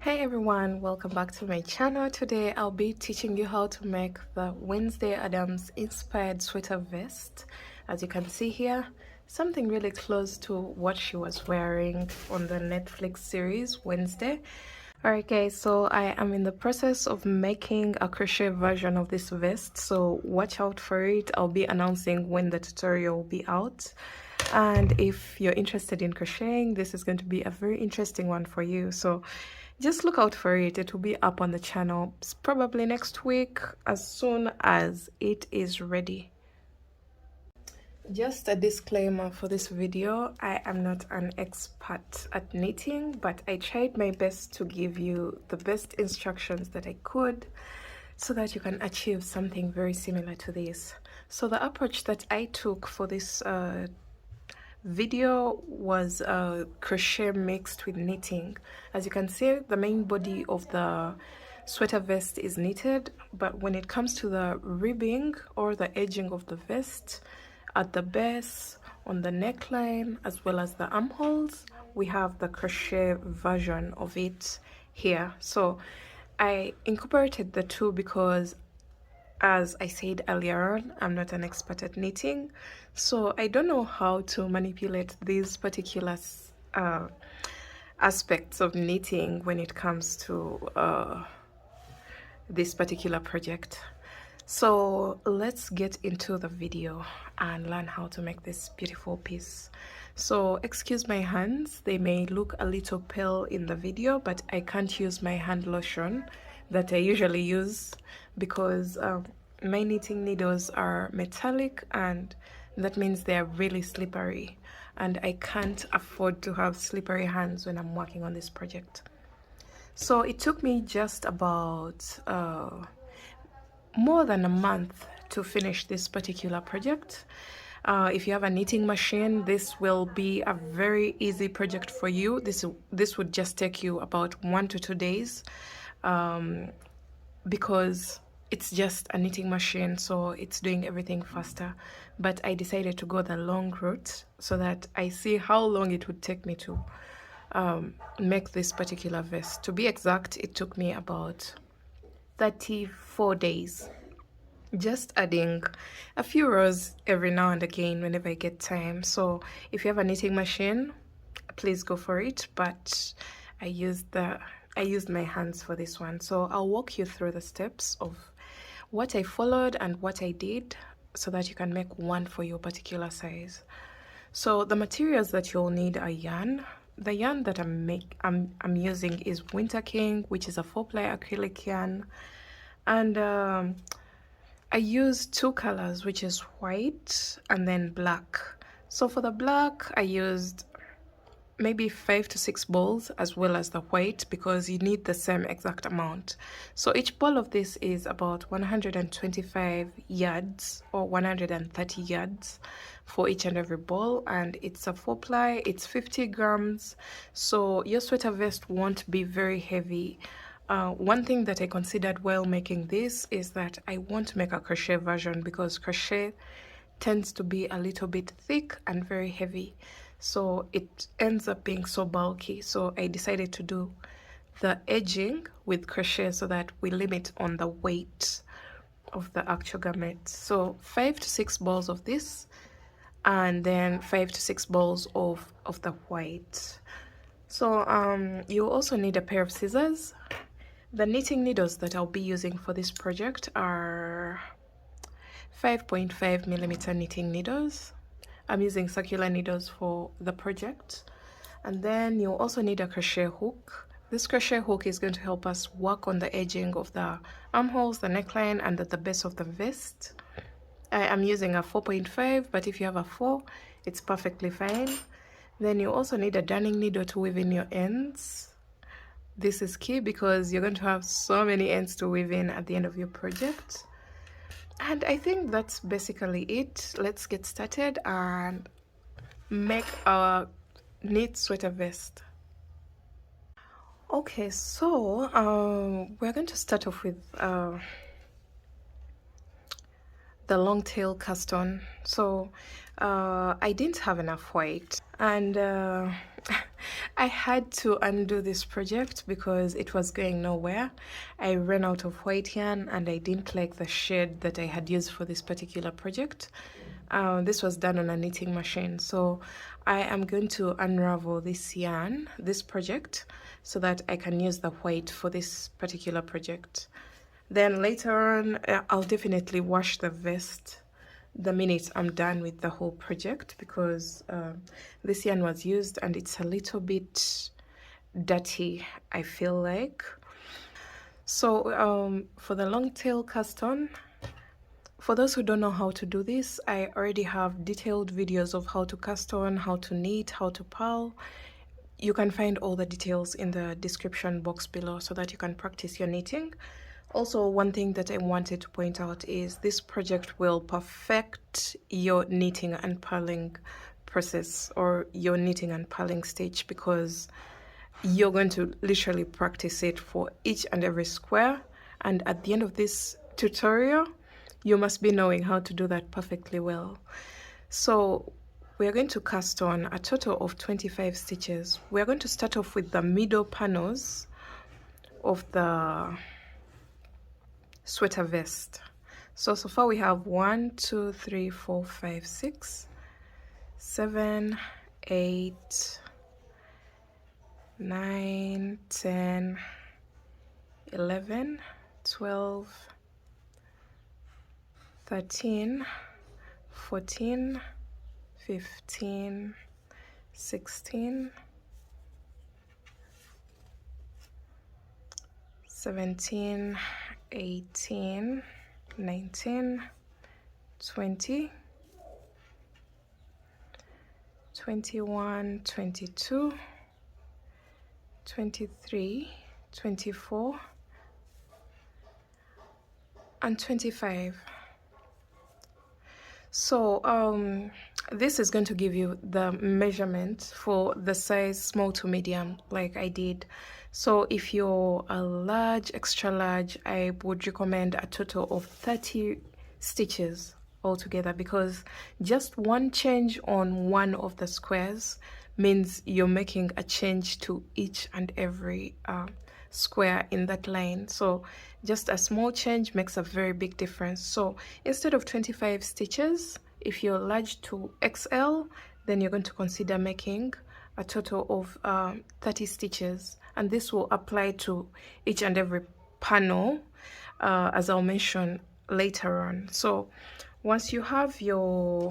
Hey everyone, welcome back to my channel. Today I'll be teaching you how to make the Wednesday Addams inspired sweater vest. As you can see here, something really close to what she was wearing on the Netflix series Wednesday. Alright guys, so I am in the process of making a crochet version of this vest, so watch out for it. I'll be announcing when the tutorial will be out. And if you're interested in crocheting, this is going to be a very interesting one for you. So just look out for it. It will be up on the channel probably next week as soon as it is ready. Just a disclaimer for this video, I am not an expert at knitting, but I tried my best to give you the best instructions that I could so that you can achieve something very similar to this. So the approach that I took for this video was crochet mixed with knitting. As you can see, the main body of the sweater vest is knitted, but when it comes to the ribbing or the edging of the vest at the base, on the neckline, as well as the armholes, we have the crochet version of it here. So I incorporated the two because, as I said earlier on, I'm not an expert at knitting, so I don't know how to manipulate these particular aspects of knitting when it comes to this particular project. So let's get into the video and learn how to make this beautiful piece. So excuse my hands, they may look a little pale in the video, but I can't use my hand lotion that I usually use because my knitting needles are metallic, and that means they are really slippery, and I can't afford to have slippery hands when I'm working on this project. So it took me just about more than a month to finish this particular project. If you have a knitting machine, this will be a very easy project for you. This would just take you about 1 to 2 days because it's just a knitting machine, so it's doing everything faster. But I decided to go the long route so that I see how long it would take me to make this particular vest. To be exact, it took me about 34 days, just adding a few rows every now and again whenever I get time. So if you have a knitting machine, please go for it, but I used my hands for this one. So I'll walk you through the steps of what I followed and what I did so that you can make one for your particular size. So the materials that you'll need are yarn. The yarn that I'm using is Winter King, which is a 4-ply acrylic yarn, and I used 2 colors, which is white and then black. So for the black, I used maybe 5 to 6 balls as well as the white, because you need the same exact amount. So each ball of this is about 125 yards or 130 yards for each and every ball, and it's a 4-ply, it's 50 grams, so your sweater vest won't be very heavy. One thing that I considered while making this is that I want to make a crochet version because crochet tends to be a little bit thick and very heavy, so it ends up being so bulky. So I decided to do the edging with crochet so that we limit on the weight of the actual garment. So 5 to 6 balls of this, and then 5 to 6 balls of the white. So you also need a pair of scissors. The knitting needles that I'll be using for this project are 5.5 millimeter knitting needles. I'm using circular needles for the project. And then you'll also need a crochet hook. This crochet hook is going to help us work on the edging of the armholes, the neckline, and at the base of the vest. I am using a 4.5, but if you have a 4, it's perfectly fine. Then you also need a darning needle to weave in your ends. This is key because you're going to have so many ends to weave in at the end of your project. And I think that's basically it. Let's get started and make our knit sweater vest. Okay, so we're going to start off with the long tail cast on. So I didn't have enough white, and I had to undo this project because it was going nowhere. I ran out of white yarn and I didn't like the shade that I had used for this particular project. This was done on a knitting machine, so I am going to unravel this yarn, this project, so that I can use the white for this particular project. Then later on, I'll definitely wash the vest the minute I'm done with the whole project, because this yarn was used and it's a little bit dirty, I feel like. So for the long tail cast on, for those who don't know how to do this, I already have detailed videos of how to cast on, how to knit, how to purl. You can find all the details in the description box below so that you can practice your knitting. Also, one thing that I wanted to point out is this project will perfect your knitting and purling process, or your knitting and purling stage, because you're going to literally practice it for each and every square, and at the end of this tutorial you must be knowing how to do that perfectly well. So we are going to cast on a total of 25 stitches. We are going to start off with the middle panels of the sweater vest. So far we have 1 2 3 4 5 6 7 8 9 10 11 12 13 14 15 16 17 18 19 20 21 22 23 24 and 25. So this is going to give you the measurement for the size small to medium, like I did. So if you're a large, extra large, I would recommend a total of 30 stitches altogether, because just one change on one of the squares means you're making a change to each and every square in that line. So just a small change makes a very big difference. So instead of 25 stitches, if you're large to XL, then you're going to consider making a total of 30 stitches, and this will apply to each and every panel, as I'll mention later on. So once you have your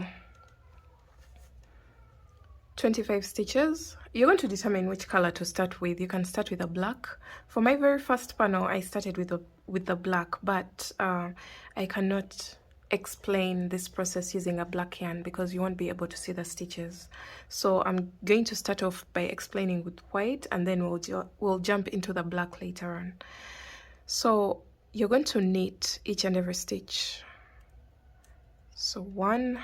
25 stitches, you're going to determine which color to start with. You can start with a black. For my very first panel, I started with the black, but I cannot explain this process using a black yarn because you won't be able to see the stitches. So I'm going to start off by explaining with white, and then we'll jump into the black later on. So you're going to knit each and every stitch. So 1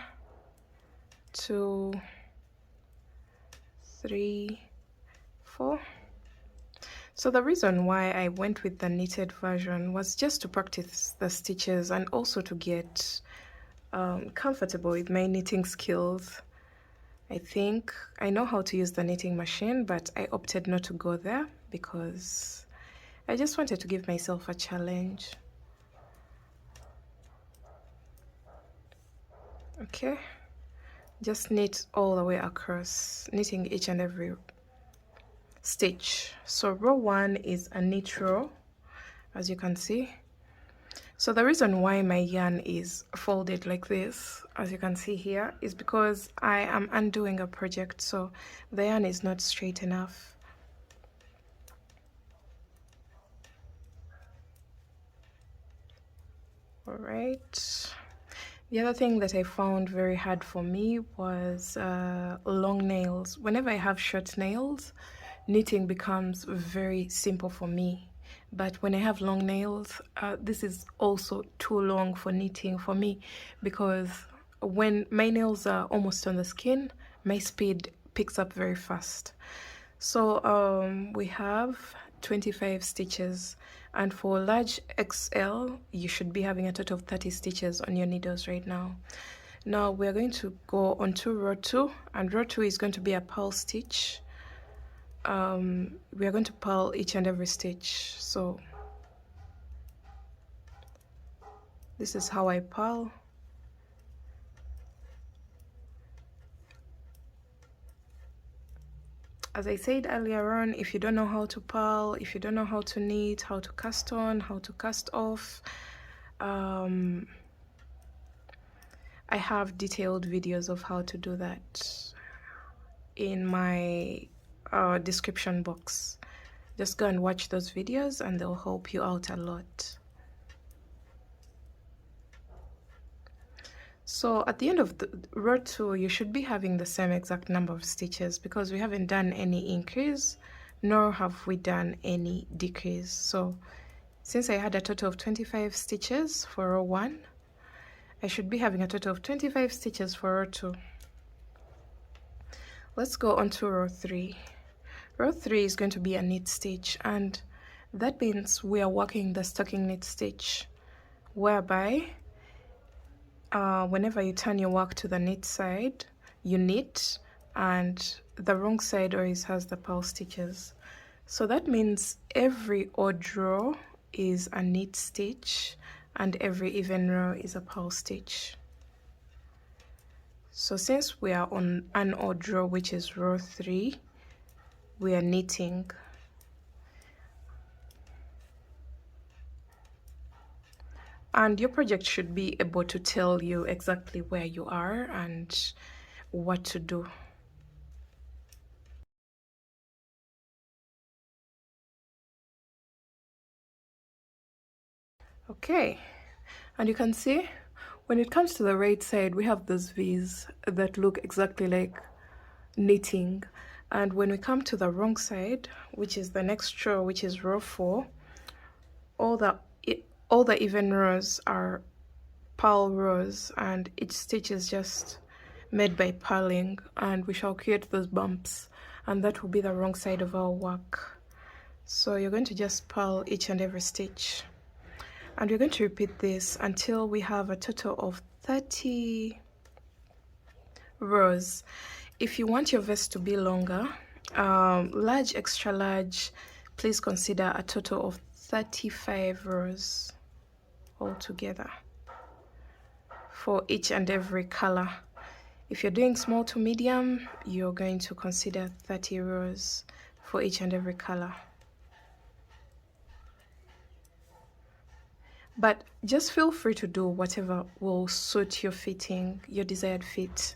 2 3 4. So the reason why I went with the knitted version was just to practice the stitches and also to get comfortable with my knitting skills. I think I know how to use the knitting machine, but I opted not to go there because I just wanted to give myself a challenge. Okay, just knit all the way across, knitting each and every stitch. So row 1 is a knit row, as you can see. So the reason why my yarn is folded like this, as you can see here, is because I am undoing a project, so the yarn is not straight enough. All right. The other thing that I found very hard for me was long nails. Whenever I have short nails, knitting becomes very simple for me. But when I have long nails, this is also too long for knitting for me, because when my nails are almost on the skin, my speed picks up very fast. So we have 25 stitches, and for large XL you should be having a total of 30 stitches on your needles right now. Now we're going to go on to row 2, and row 2 is going to be a purl stitch. we are going to purl each and every stitch. So this is how I purl. As I said earlier on, if you don't know how to purl, if you don't know how to knit, how to cast on, how to cast off, I have detailed videos of how to do that in my description box. Just go and watch those videos and they'll help you out a lot. So at the end of the row 2, you should be having the same exact number of stitches because we haven't done any increase, nor have we done any decrease. So since I had a total of 25 stitches for row 1, I should be having a total of 25 stitches for row 2. Let's go on to row 3. Row 3 is going to be a knit stitch, and that means we are working the stocking knit stitch, whereby whenever you turn your work to the knit side, you knit, and the wrong side always has the purl stitches. So that means every odd row is a knit stitch and every even row is a purl stitch. So since we are on an odd row, which is row 3, we are knitting. And your project should be able to tell you exactly where you are and what to do. Okay, and you can see when it comes to the right side, we have those V's that look exactly like knitting. And when we come to the wrong side, which is the next row, which is row 4, all the even rows are purl rows, and each stitch is just made by purling, and we shall create those bumps, and that will be the wrong side of our work. So you're going to just purl each and every stitch, and we're going to repeat this until we have a total of 30 rows. If you want your vest to be longer, large, extra large, please consider a total of 35 rows altogether for each and every color. If you're doing small to medium, you're going to consider 30 rows for each and every color. But just feel free to do whatever will suit your fitting, your desired fit.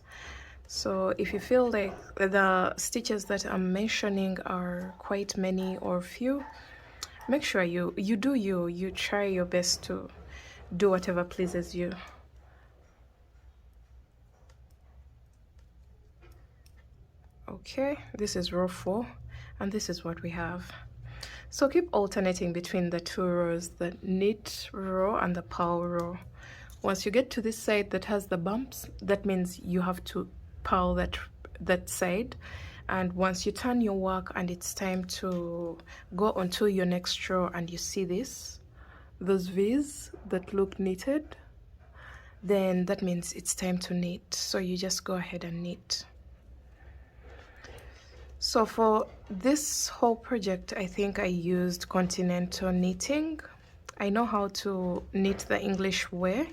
So if you feel like the stitches that I'm mentioning are quite many or few, make sure you try your best to do whatever pleases you. Okay, this is row 4, and this is what we have. So keep alternating between the two rows, the knit row and the purl row. Once you get to this side that has the bumps, that means you have to purl that side. And once you turn your work and it's time to go onto your next row and you see those V's that look knitted, then that means it's time to knit. So you just go ahead and knit. So for this whole project, I think I used continental knitting. I know how to knit the English way,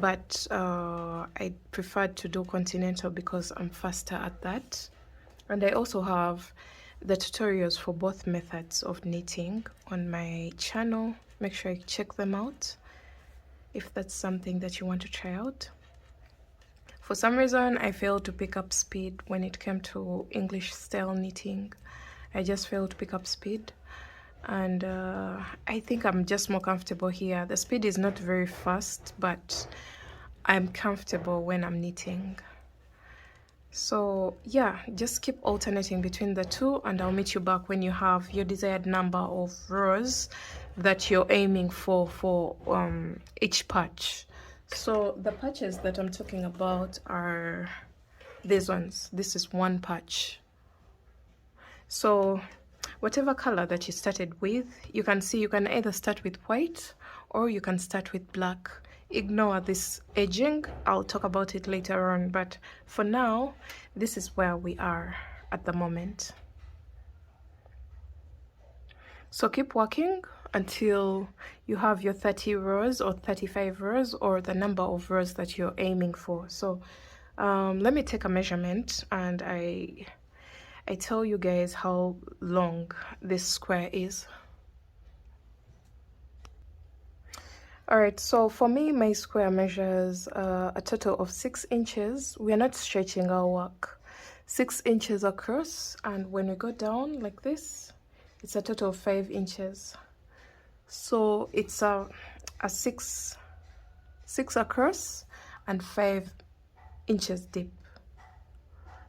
but I preferred to do continental because I'm faster at that. And I also have the tutorials for both methods of knitting on my channel. Make sure you check them out if that's something that you want to try out. For some reason, I failed to pick up speed when it came to English style knitting. I just failed to pick up speed, and I think I'm just more comfortable here. The speed is not very fast, but I'm comfortable when I'm knitting. So yeah, just keep alternating between the two, and I'll meet you back when you have your desired number of rows that you're aiming for each patch. So the patches that I'm talking about are these ones. This is one patch. So whatever color that you started with, you can see you can either start with white or you can start with black. Ignore this edging, I'll talk about it later on, but for now, this is where we are at the moment. So keep working until you have your 30 rows or 35 rows or the number of rows that you're aiming for. So let me take a measurement and I tell you guys how long this square is. Alright, so for me, my square measures a total of 6 inches. We are not stretching our work. 6 inches across, and when we go down like this, it's a total of 5 inches. So it's a 6 across and 5 inches deep.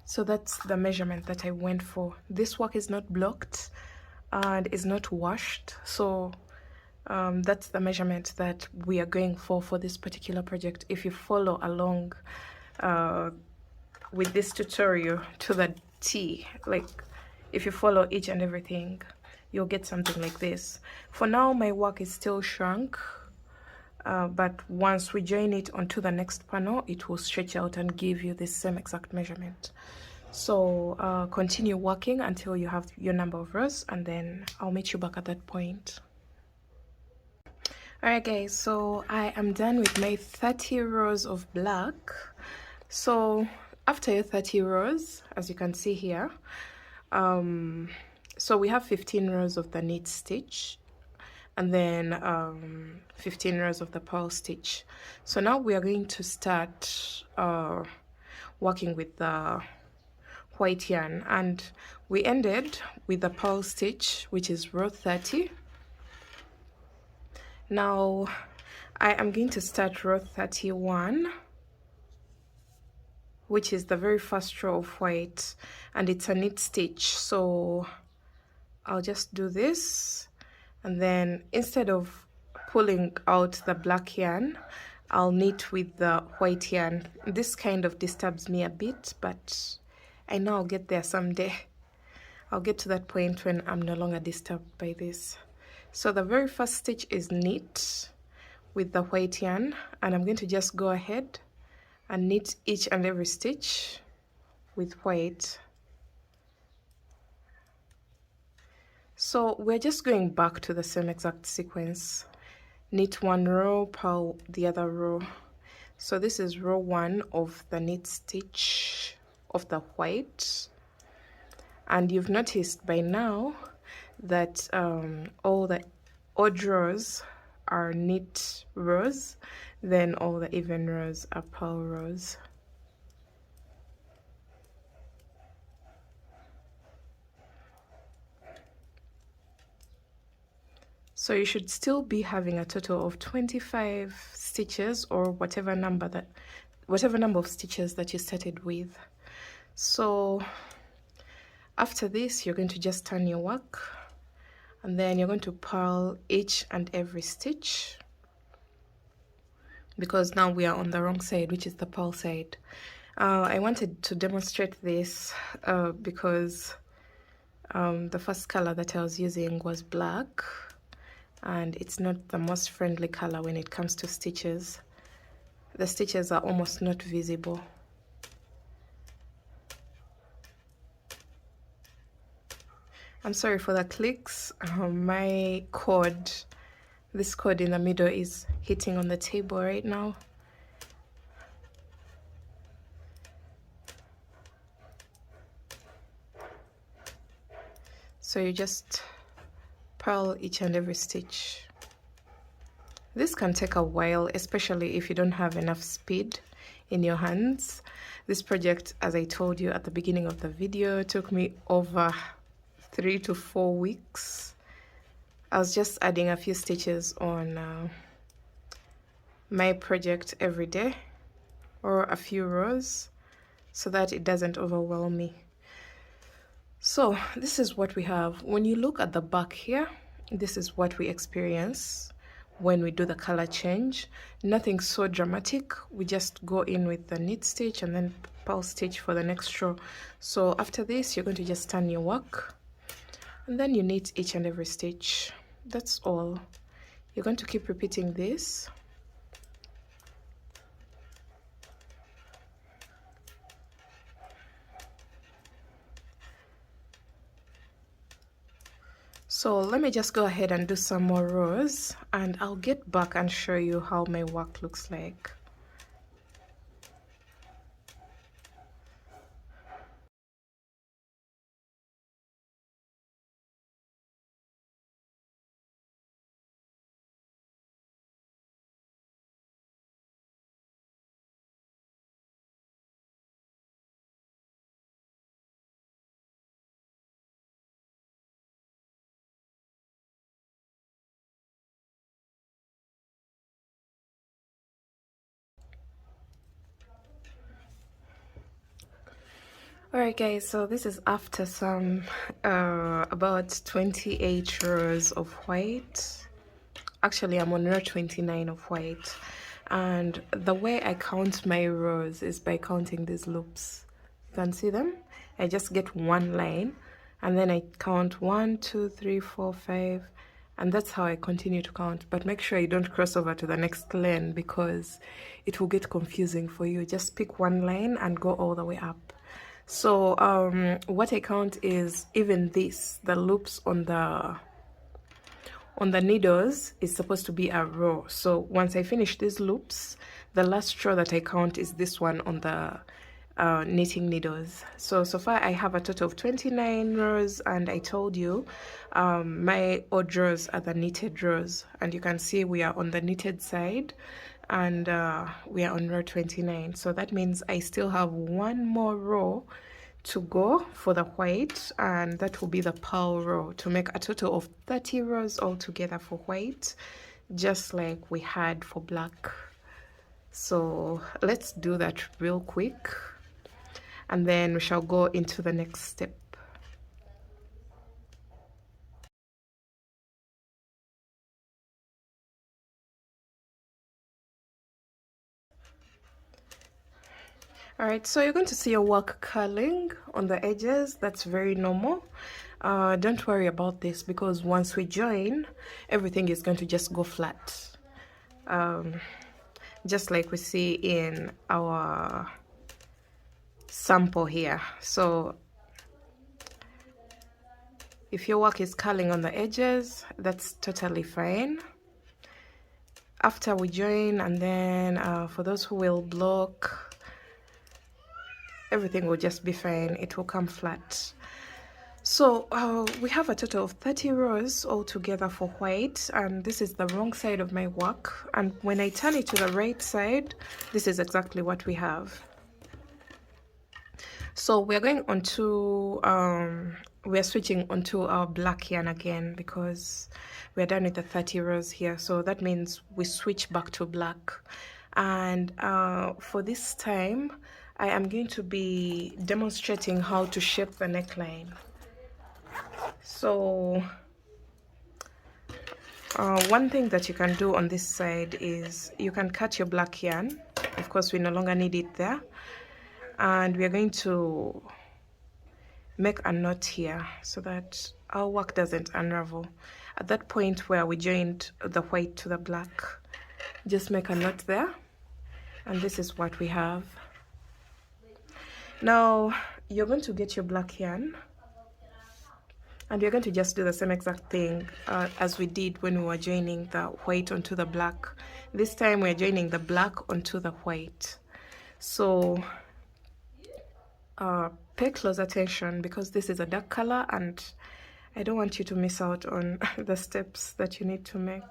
So that's the measurement that I went for. This work is not blocked and is not washed, so that's the measurement that we are going for this particular project. If you follow along with this tutorial to the T, like if you follow each and everything, you'll get something like this. For now, my work is still shrunk, but once we join it onto the next panel, it will stretch out and give you the same exact measurement. So continue working until you have your number of rows, and then I'll meet you back at that point. Alright guys, so I am done with my 30 rows of black. So after your 30 rows, as you can see here, so we have 15 rows of the knit stitch and then 15 rows of the purl stitch. So now we are going to start working with the white yarn, and we ended with the purl stitch, which is row 30. Now I am going to start row 31, which is the very first row of white, and it's a knit stitch. So I'll just do this, and then instead of pulling out the black yarn, I'll knit with the white yarn. This kind of disturbs me a bit, but I know I'll get there someday. I'll get to that point when I'm no longer disturbed by this. So the very first stitch is knit with the white yarn, and I'm going to just go ahead and knit each and every stitch with white. So we're just going back to the same exact sequence. Knit one row, purl the other row. So this is row 1 of the knit stitch of the white, and you've noticed by now that all the odd rows are knit rows, then all the even rows are purl rows. So you should still be having a total of 25 stitches, or whatever number of stitches that you started with. So after this, you're going to just turn your work, and then you're going to purl each and every stitch, because now we are on the wrong side, which is the purl side. I wanted to demonstrate this because the first color that I was using was black, and it's not the most friendly color when it comes to stitches. The stitches are almost not visible. I'm sorry for the clicks. My cord, this cord in the middle, is hitting on the table right now. So you just purl each and every stitch. This can take a while, especially if you don't have enough speed in your hands. This project, as I told you at the beginning of the video, took me over 3 to 4 weeks. I was just adding a few stitches on my project every day, or a few rows, so that it doesn't overwhelm me. So this is what we have. When you look at the back here, this is what we experience when we do the color change. Nothing so dramatic. We just go in with the knit stitch and then purl stitch for the next row. So after this, you're going to just turn your work, and then you knit each and every stitch. That's all. You're going to keep repeating this. So let me just go ahead and do some more rows, and I'll get back and show you how my work looks like. Alright guys, so this is after some about 28 rows of white. Actually, I'm on row 29 of white, and the way I count my rows is by counting these loops. You can see them. I just get one line, and then I count 1 2 3 4 5, and that's how I continue to count. But make sure you don't cross over to the next lane, because it will get confusing for you. Just pick one line and go all the way up. So what I count is even this, the loops on the needles is supposed to be a row. So once I finish these loops, the last row that I count is this one on the knitting needles. So far I have a total of 29 rows, and I told you my odd rows are the knitted rows, and you can see we are on the knitted side, and we are on row 29. So that means I still have one more row to go for the white, and that will be the purl row, to make a total of 30 rows altogether for white, just like we had for black. So let's do that real quick, and then we shall go into the next step. Alright, so you're going to see your work curling on the edges. That's very normal. Don't worry about this, because once we join, everything is going to just go flat. Just like we see in our sample here. So if your work is curling on the edges, that's totally fine. After we join, and then for those who will block, everything will just be fine. It will come flat. So we have a total of 30 rows altogether for white, and this is the wrong side of my work. And when I turn it to the right side, this is exactly what we have. So we're going on to we're switching onto our black yarn again, because we're done with the 30 rows here. So that means we switch back to black, and for this time I am going to be demonstrating how to shape the neckline. So one thing that you can do on this side is you can cut your black yarn. Of course, we no longer need it there, and we are going to make a knot here so that our work doesn't unravel. At that point where we joined the white to the black, just make a knot there, and this is what we have. Now you're going to get your black yarn, and we're going to just do the same exact thing as we did when we were joining the white onto the black. This time we're joining the black onto the white. So pay close attention, because this is a dark color and I don't want you to miss out on the steps that you need to make.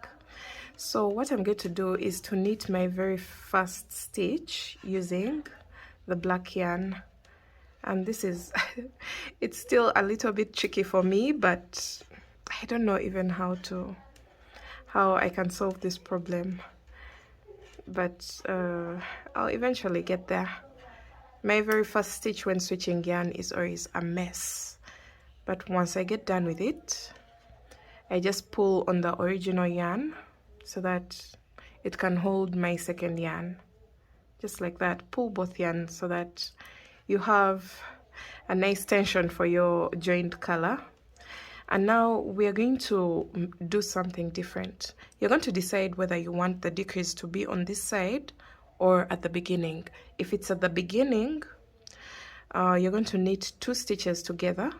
So what I'm going to do is to knit my very first stitch using the black yarn, and this is it's still a little bit tricky for me, but I don't know even how I can solve this problem, but I'll eventually get there. My very first stitch when switching yarn is always a mess, but once I get done with it, I just pull on the original yarn so that it can hold my second yarn, just like that. Pull both yarns so that you have a nice tension for your joined color. And now we are going to do something different. You're going to decide whether you want the decrease to be on this side or at the beginning. If it's at the beginning, you're going to knit 2 stitches together,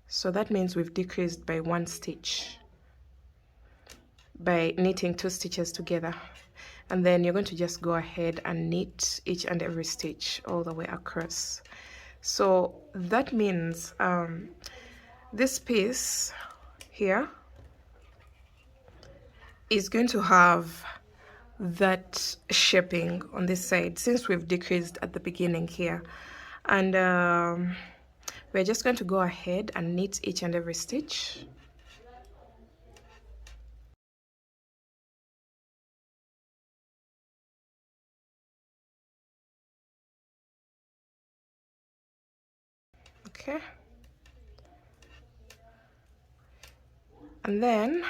So that means we've decreased by 1 stitch by knitting 2 stitches together. And then you're going to just go ahead and knit each and every stitch all the way across. So that means this piece here is going to have that shaping on this side since we've decreased at the beginning here. And we're just going to go ahead and knit each and every stitch. Okay. And then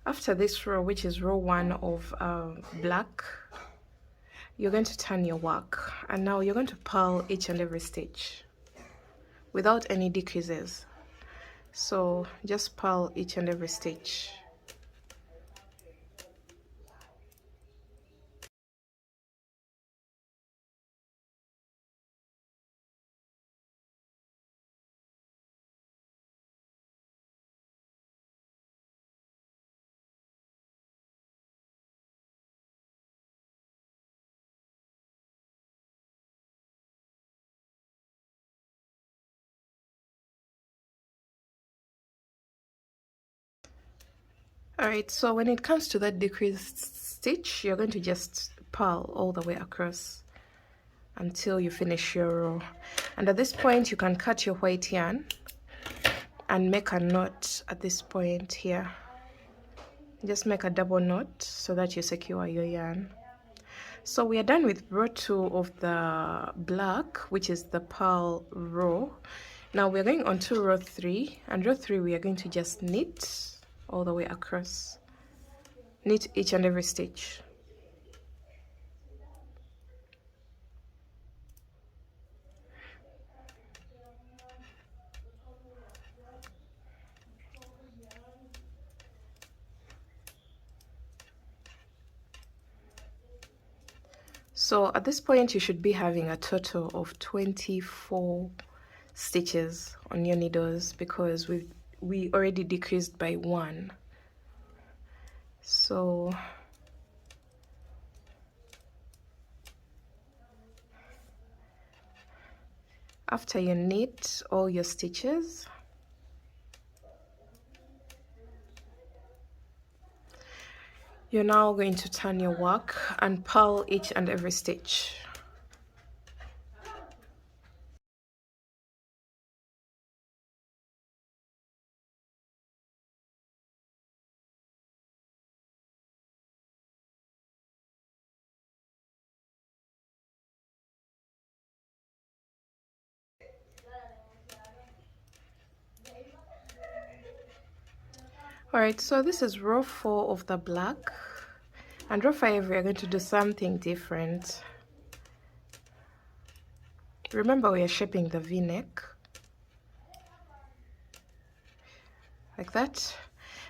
after this row, which is row 1 of black, you're going to turn your work, and now you're going to purl each and every stitch without any decreases. So just purl each and every stitch. Alright, so when it comes to that decreased stitch, you're going to just purl all the way across until you finish your row. And at this point, you can cut your white yarn and make a knot at this point here. Just make a double knot so that you secure your yarn. So we are done with row 2 of the black, which is the purl row. Now we're going on to row 3, and row 3 we are going to just knit all the way across. Knit each and every stitch. So at this point you should be having a total of 24 stitches on your needles because we already decreased by 1. So after you knit all your stitches, you're now going to turn your work and purl each and every stitch. Alright, so this is row 4 of the black, and row 5 we are going to do something different. Remember, we are shaping the v-neck like that.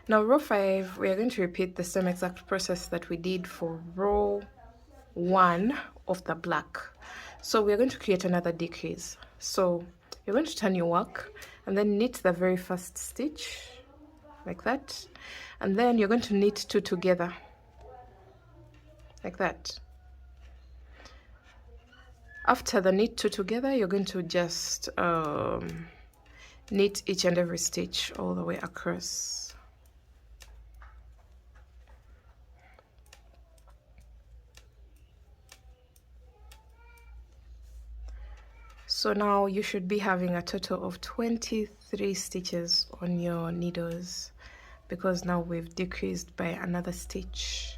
Now row 5 we are going to repeat the same exact process that we did for row 1 of the black. So we are going to create another decrease. So you're going to turn your work and then knit the very first stitch like that, and then you're going to knit 2 together like that. After the knit 2 together, you're going to just knit each and every stitch all the way across. So now you should be having a total of 23 stitches on your needles because now we've decreased by another stitch.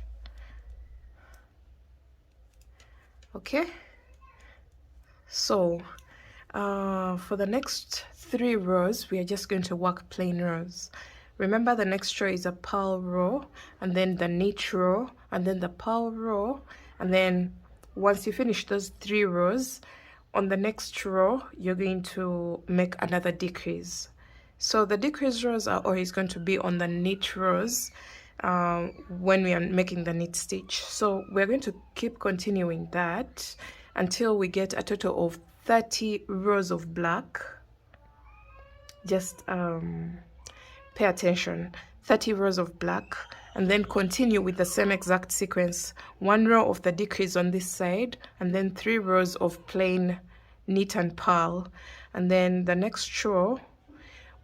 Okay, so for the next 3 rows we are just going to work plain rows. Remember, the next row is a purl row, and then the knit row, and then the purl row, and then once you finish those 3 rows, on the next row you're going to make another decrease. So the decrease rows are always going to be on the knit rows when we are making the knit stitch. So we're going to keep continuing that until we get a total of 30 rows of black. just pay attention. 30 rows of black, and then continue with the same exact sequence. 1 row of the decrease on this side, and then 3 rows of plain knit and purl, and then the next row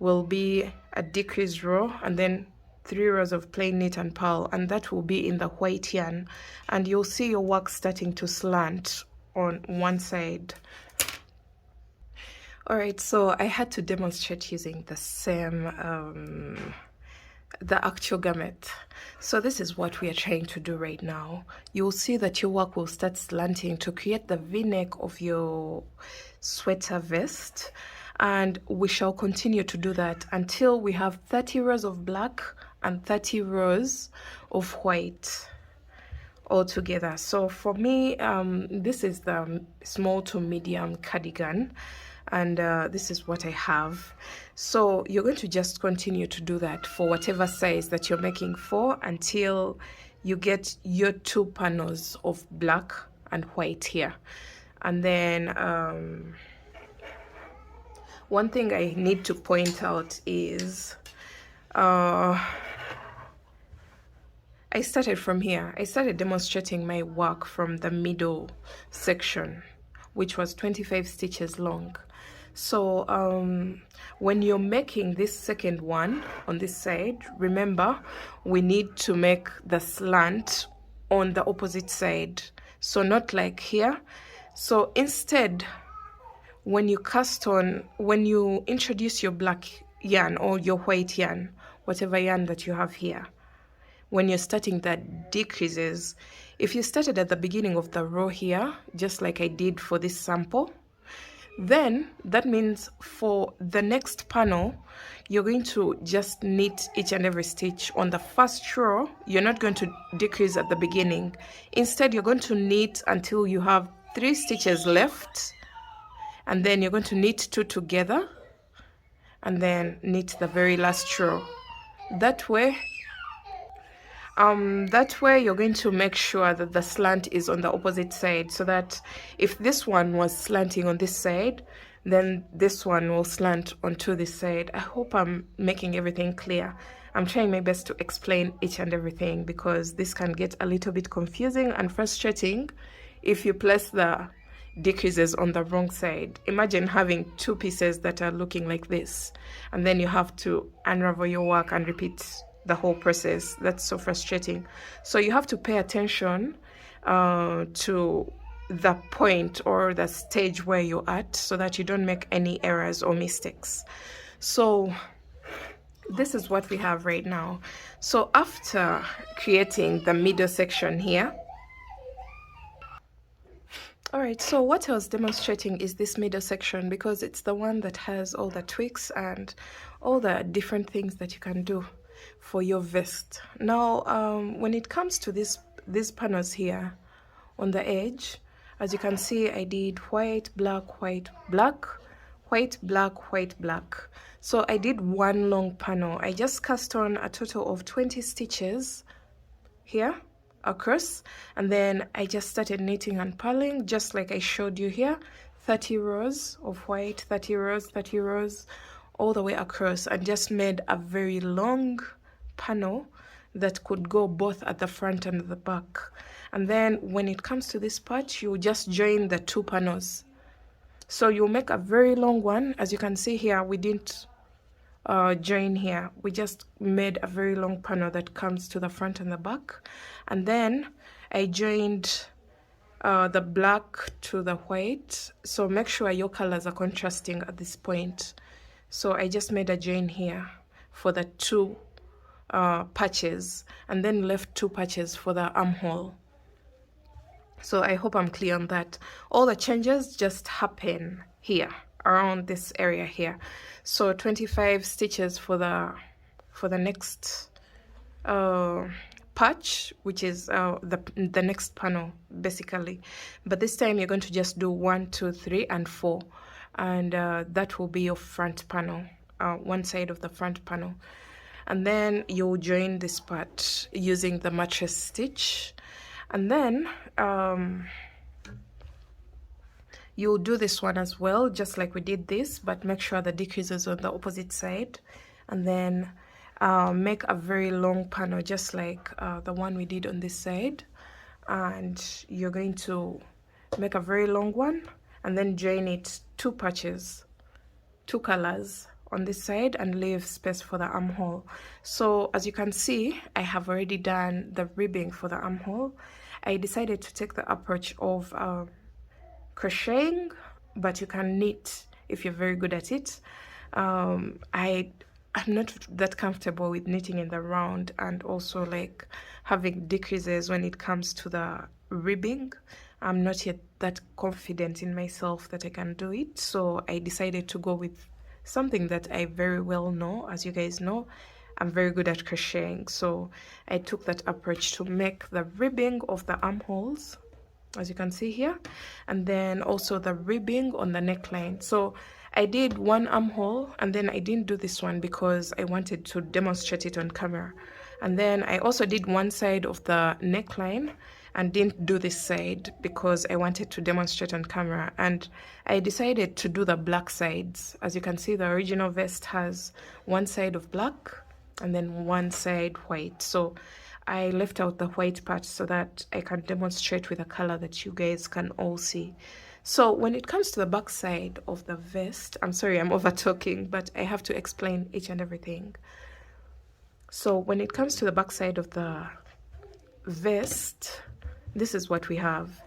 will be a decrease row, and then 3 rows of plain knit and purl, and that will be in the white yarn. And you'll see your work starting to slant on one side. All right, so I had to demonstrate using the same the actual garment. So this is what we are trying to do right now. You'll see that your work will start slanting to create the v-neck of your sweater vest, and we shall continue to do that until we have 30 rows of black and 30 rows of white all together. So for me, this is the small to medium cardigan, and this is what I have. So you're going to just continue to do that for whatever size that you're making for until you get your 2 panels of black and white here. And then one thing I need to point out is I started from here. I started demonstrating my work from the middle section, which was 25 stitches long. So when you're making this second one on this side, remember we need to make the slant on the opposite side, so not like here. So instead, when you introduce your black yarn or your white yarn, whatever yarn that you have here, when you're starting the decreases, if you started at the beginning of the row here, just like I did for this sample, then that means for the next panel, you're going to just knit each and every stitch on the first row. You're not going to decrease at the beginning. Instead, you're going to knit until you have 3 stitches left, and then you're going to knit 2 together, and then knit the very last row. That way you're going to make sure that the slant is on the opposite side, so that if this one was slanting on this side, then this one will slant onto this side. I hope I'm making everything clear. I'm trying my best to explain each and everything, because this can get a little bit confusing and frustrating if you place the decreases on the wrong side. Imagine having 2 pieces that are looking like this, and then you have to unravel your work and repeat the whole process. That's so frustrating. So you have to pay attention to the point or the stage where you're at, so that you don't make any errors or mistakes. So this is what we have right now. So after creating the middle section here, all right, so what I was demonstrating is this middle section, because it's the one that has all the tweaks and all the different things that you can do for your vest. Now when it comes to these panels here on the edge, as you can see, I did white, black, white, black, white, black, white, black. So I did 1 long panel. I just cast on a total of 20 stitches here across, and then I just started knitting and purling just like I showed you here. 30 rows of white, 30 rows, 30 rows, all the way across, and just made a very long panel that could go both at the front and the back. And then when it comes to this part, you just join the 2 panels. So you'll make a very long one. As you can see here, we didn't join here. We just made a very long panel that comes to the front and the back. And then I joined the black to the white. So make sure your colors are contrasting at this point. So I just made a join here for the 2 patches, and then left 2 patches for the armhole. So I hope I'm clear on that. All the changes just happen here around this area here. So 25 stitches for the next patch, which is the next panel basically. But this time you're going to just do 1, 2, 3, and 4, and that will be your front panel, one side of the front panel. And then you'll join this part using the mattress stitch, and then You'll do this one as well, just like we did this, but make sure the decrease is on the opposite side, and then make a very long panel, just like the one we did on this side. And you're going to make a very long one, and then join it 2 patches, 2 colors on this side, and leave space for the armhole. So as you can see, I have already done the ribbing for the armhole. I decided to take the approach of crocheting, but you can knit if you're very good at it. I'm not that comfortable with knitting in the round, and also like having decreases when it comes to the ribbing. I'm not yet that confident in myself that I can do it, so I decided to go with something that I very well know. As you guys know, I'm very good at crocheting, so I took that approach to make the ribbing of the armholes, as you can see here, and then also the ribbing on the neckline. So I did one armhole, and then I didn't do this one because I wanted to demonstrate it on camera. And then I also did one side of the neckline and didn't do this side because I wanted to demonstrate on camera. And I decided to do the black sides. As you can see, the original vest has one side of black and then one side white. So I left out the white part so that I can demonstrate with a color that you guys can all see. So when it comes to the back side of the vest, I'm sorry, I'm over talking, but I have to explain each and everything. So when it comes to the back side of the vest, this is what we have.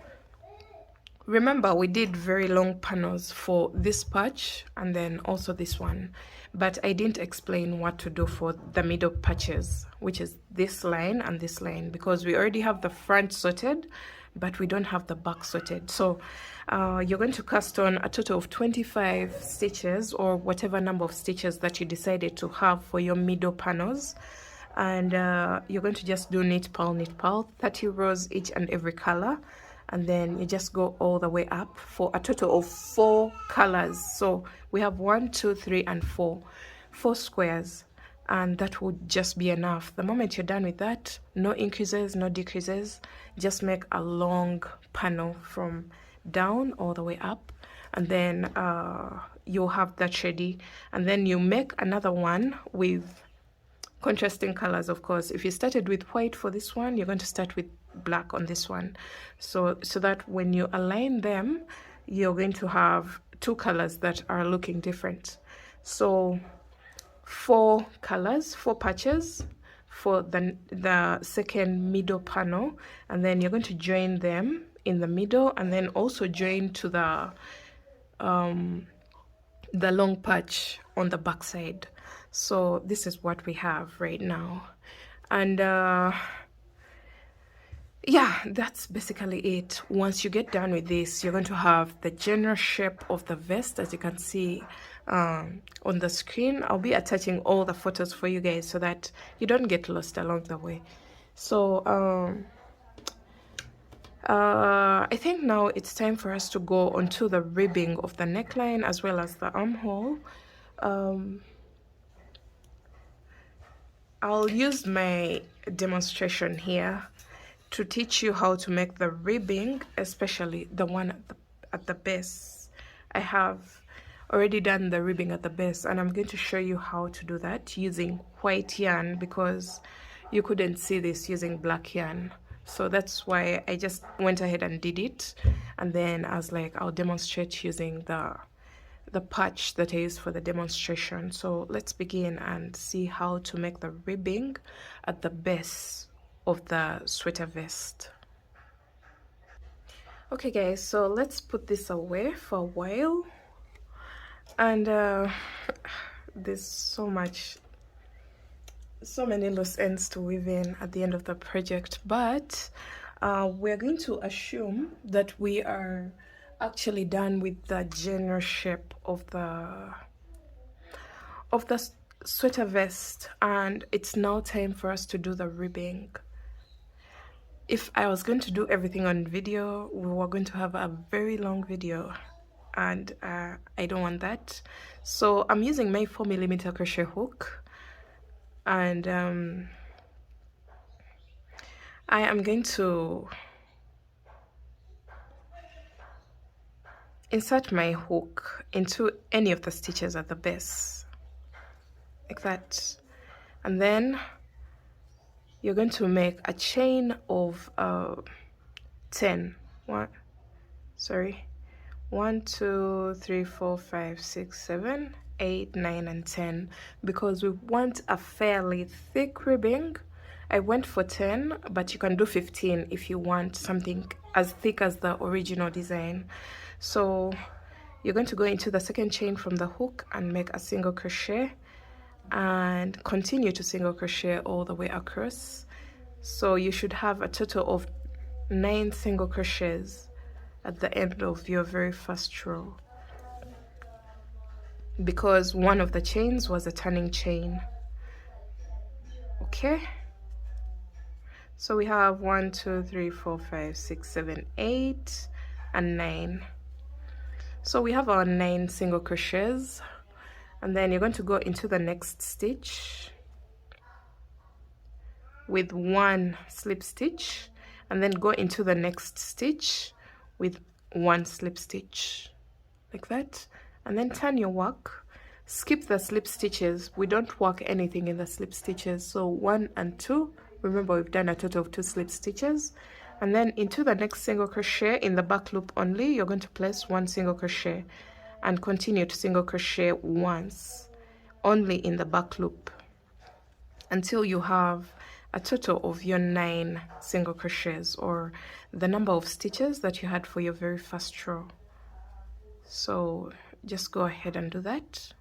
Remember, we did very long panels for this patch and then also this one, but I didn't explain what to do for the middle patches, which is this line and this line, because we already have the front sorted, but we don't have the back sorted. So you're going to cast on a total of 25 stitches, or whatever number of stitches that you decided to have for your middle panels. And you're going to just do knit purl, 30 rows each and every color, and then you just go all the way up for a total of 4 colors. So we have 1, 2, 3, and 4 squares, and that would just be enough. The moment you're done with that, no increases, no decreases, just make a long panel from down all the way up, and then you'll have that ready. And then you make another one with contrasting colors. Of course, if you started with white for this one, you're going to start with black on this one, so that when you align them, you're going to have 2 colors that are looking different. So 4 colors, 4 patches for the second middle panel, and then you're going to join them in the middle, and then also join to the long patch on the back side. So this is what we have right now, and yeah, that's basically it. Once you get done with this, you're going to have the general shape of the vest, as you can see on the screen. I'll be attaching all the photos for you guys so that you don't get lost along the way. So I think now it's time for us to go onto the ribbing of the neckline as well as the armhole. I'll use my demonstration here to teach you how to make the ribbing, especially the one at the base. I have already done the ribbing at the base, and I'm going to show you how to do that using white yarn, because you couldn't see this using black yarn. So that's why I just went ahead and did it, and then I was like, I'll demonstrate using the patch that I used for the demonstration. So let's begin and see how to make the ribbing at the base of the sweater vest. Okay guys, so let's put this away for a while, and there's so many loose ends to weave in at the end of the project, but we're going to assume that we are actually done with the general shape of the sweater vest, and it's now time for us to do the ribbing. If I was going to do everything on video, we were going to have a very long video, and I don't want that. So I'm using my 4mm crochet hook, and I am going to insert my hook into any of the stitches at the base, like that. And then you're going to make a chain of 10. 1, 2, 3, 4, 5, 6, 7, 8, 9, and 10, because we want a fairly thick ribbing. I went for 10, but you can do 15 if you want something as thick as the original design. So you're going to go into the second chain from the hook and make a single crochet and continue to single crochet all the way across. So you should have a total of 9 single crochets at the end of your very first row, because one of the chains was a turning chain. Okay, so we have 1, 2, 3, 4, 5, 6, 7, 8, and 9. So we have our 9 single crochets, and then you're going to go into the next stitch with 1 slip stitch, and then go into the next stitch with 1 slip stitch, like that, and then turn your work. Skip the slip stitches. We don't work anything in the slip stitches. So 1 and 2, remember we've done a total of 2 slip stitches, and then into the next single crochet in the back loop only, you're going to place 1 single crochet and continue to single crochet once only in the back loop until you have a total of your 9 single crochets, or the number of stitches that you had for your very first row. So just go ahead and do that.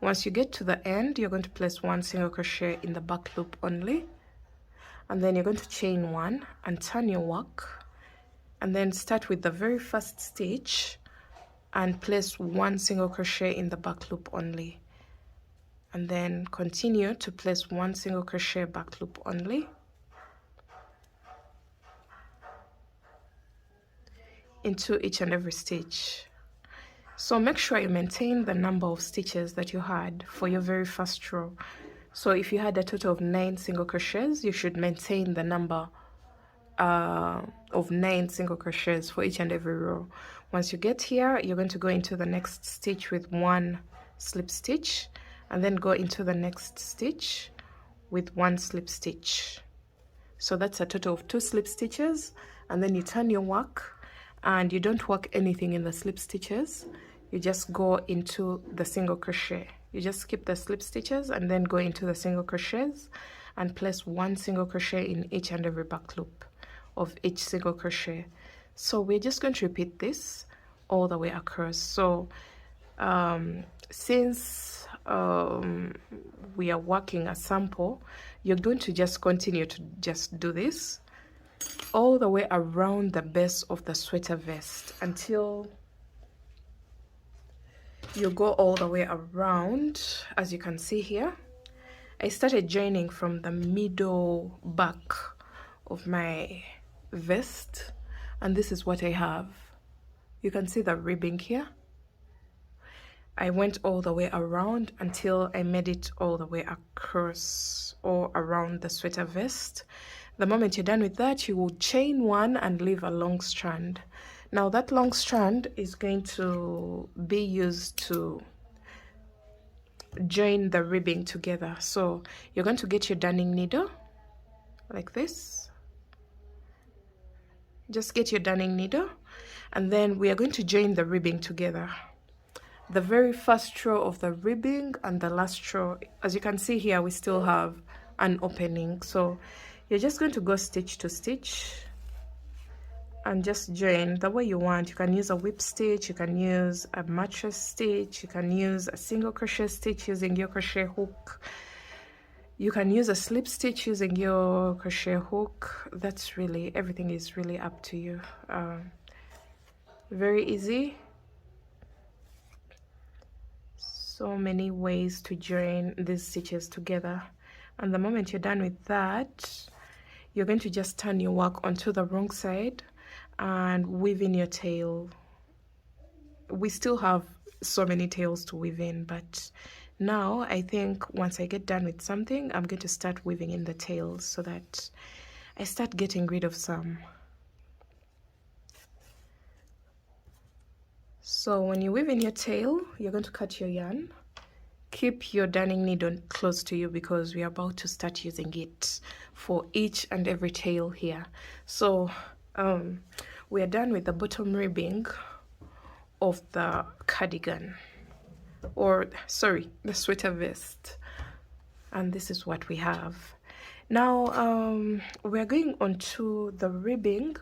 Once you get to the end, you're going to place 1 single crochet in the back loop only, and then you're going to chain 1 and turn your work, and then start with the very first stitch and place 1 single crochet in the back loop only, and then continue to place 1 single crochet back loop only into each and every stitch. So make sure you maintain the number of stitches that you had for your very first row. So if you had a total of 9 single crochets, you should maintain the number of 9 single crochets for each and every row. Once you get here, you're going to go into the next stitch with 1 slip stitch, and then go into the next stitch with 1 slip stitch. So that's a total of 2 slip stitches, and then you turn your work, and you don't work anything in the slip stitches. You just go into the single crochet. You just skip the slip stitches and then go into the single crochets and place 1 single crochet in each and every back loop of each single crochet. So we're just going to repeat this all the way across. So since we are working a sample, you're going to just continue to just do this all the way around the base of the sweater vest until you go all the way around. As you can see here, I started joining from the middle back of my vest, and this is what I have. You can see the ribbing here. I went all the way around until I made it all the way across or around the sweater vest. The moment you're done with that, you will chain 1 and leave a long strand. Now that long strand is going to be used to join the ribbing together. So you're going to get your darning needle like this. Just get your darning needle, and then we are going to join the ribbing together. The very first row of the ribbing and the last row, as you can see here, we still have an opening. So you're just going to go stitch to stitch and just join the way you want. You can use a whip stitch, you can use a mattress stitch, you can use a single crochet stitch using your crochet hook, you can use a slip stitch using your crochet hook. That's really, everything is really up to you. Very easy. So many ways to join these stitches together. And the moment you're done with that, you're going to just turn your work onto the wrong side and weave in your tail. We still have so many tails to weave in, but now I think once I get done with something, I'm going to start weaving in the tails so that I start getting rid of some. So when you weave in your tail, you're going to cut your yarn. Keep your darning needle close to you because we are about to start using it for each and every tail here. So we are done with the bottom ribbing of the cardigan, or sorry, the sweater vest, and this is what we have. Now we are going on to the ribbing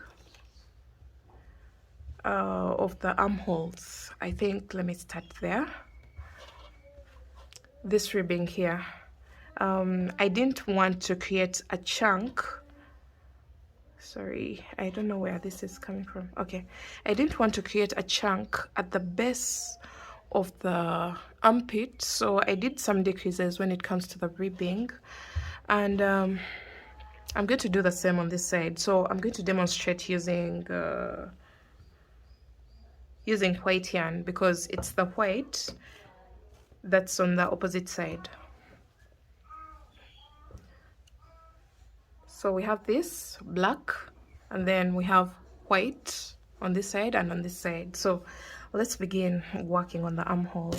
of the armholes. I think let me start there. This ribbing here, I didn't want to create a chunk. Sorry, I don't know where this is coming from. Okay, I didn't want to create a chunk at the base of the armpit, so I did some decreases when it comes to the ribbing, and I'm going to do the same on this side. So I'm going to demonstrate using white yarn because it's the white that's on the opposite side. So we have this black, and then we have white on this side and on this side. So let's begin working on the armhole.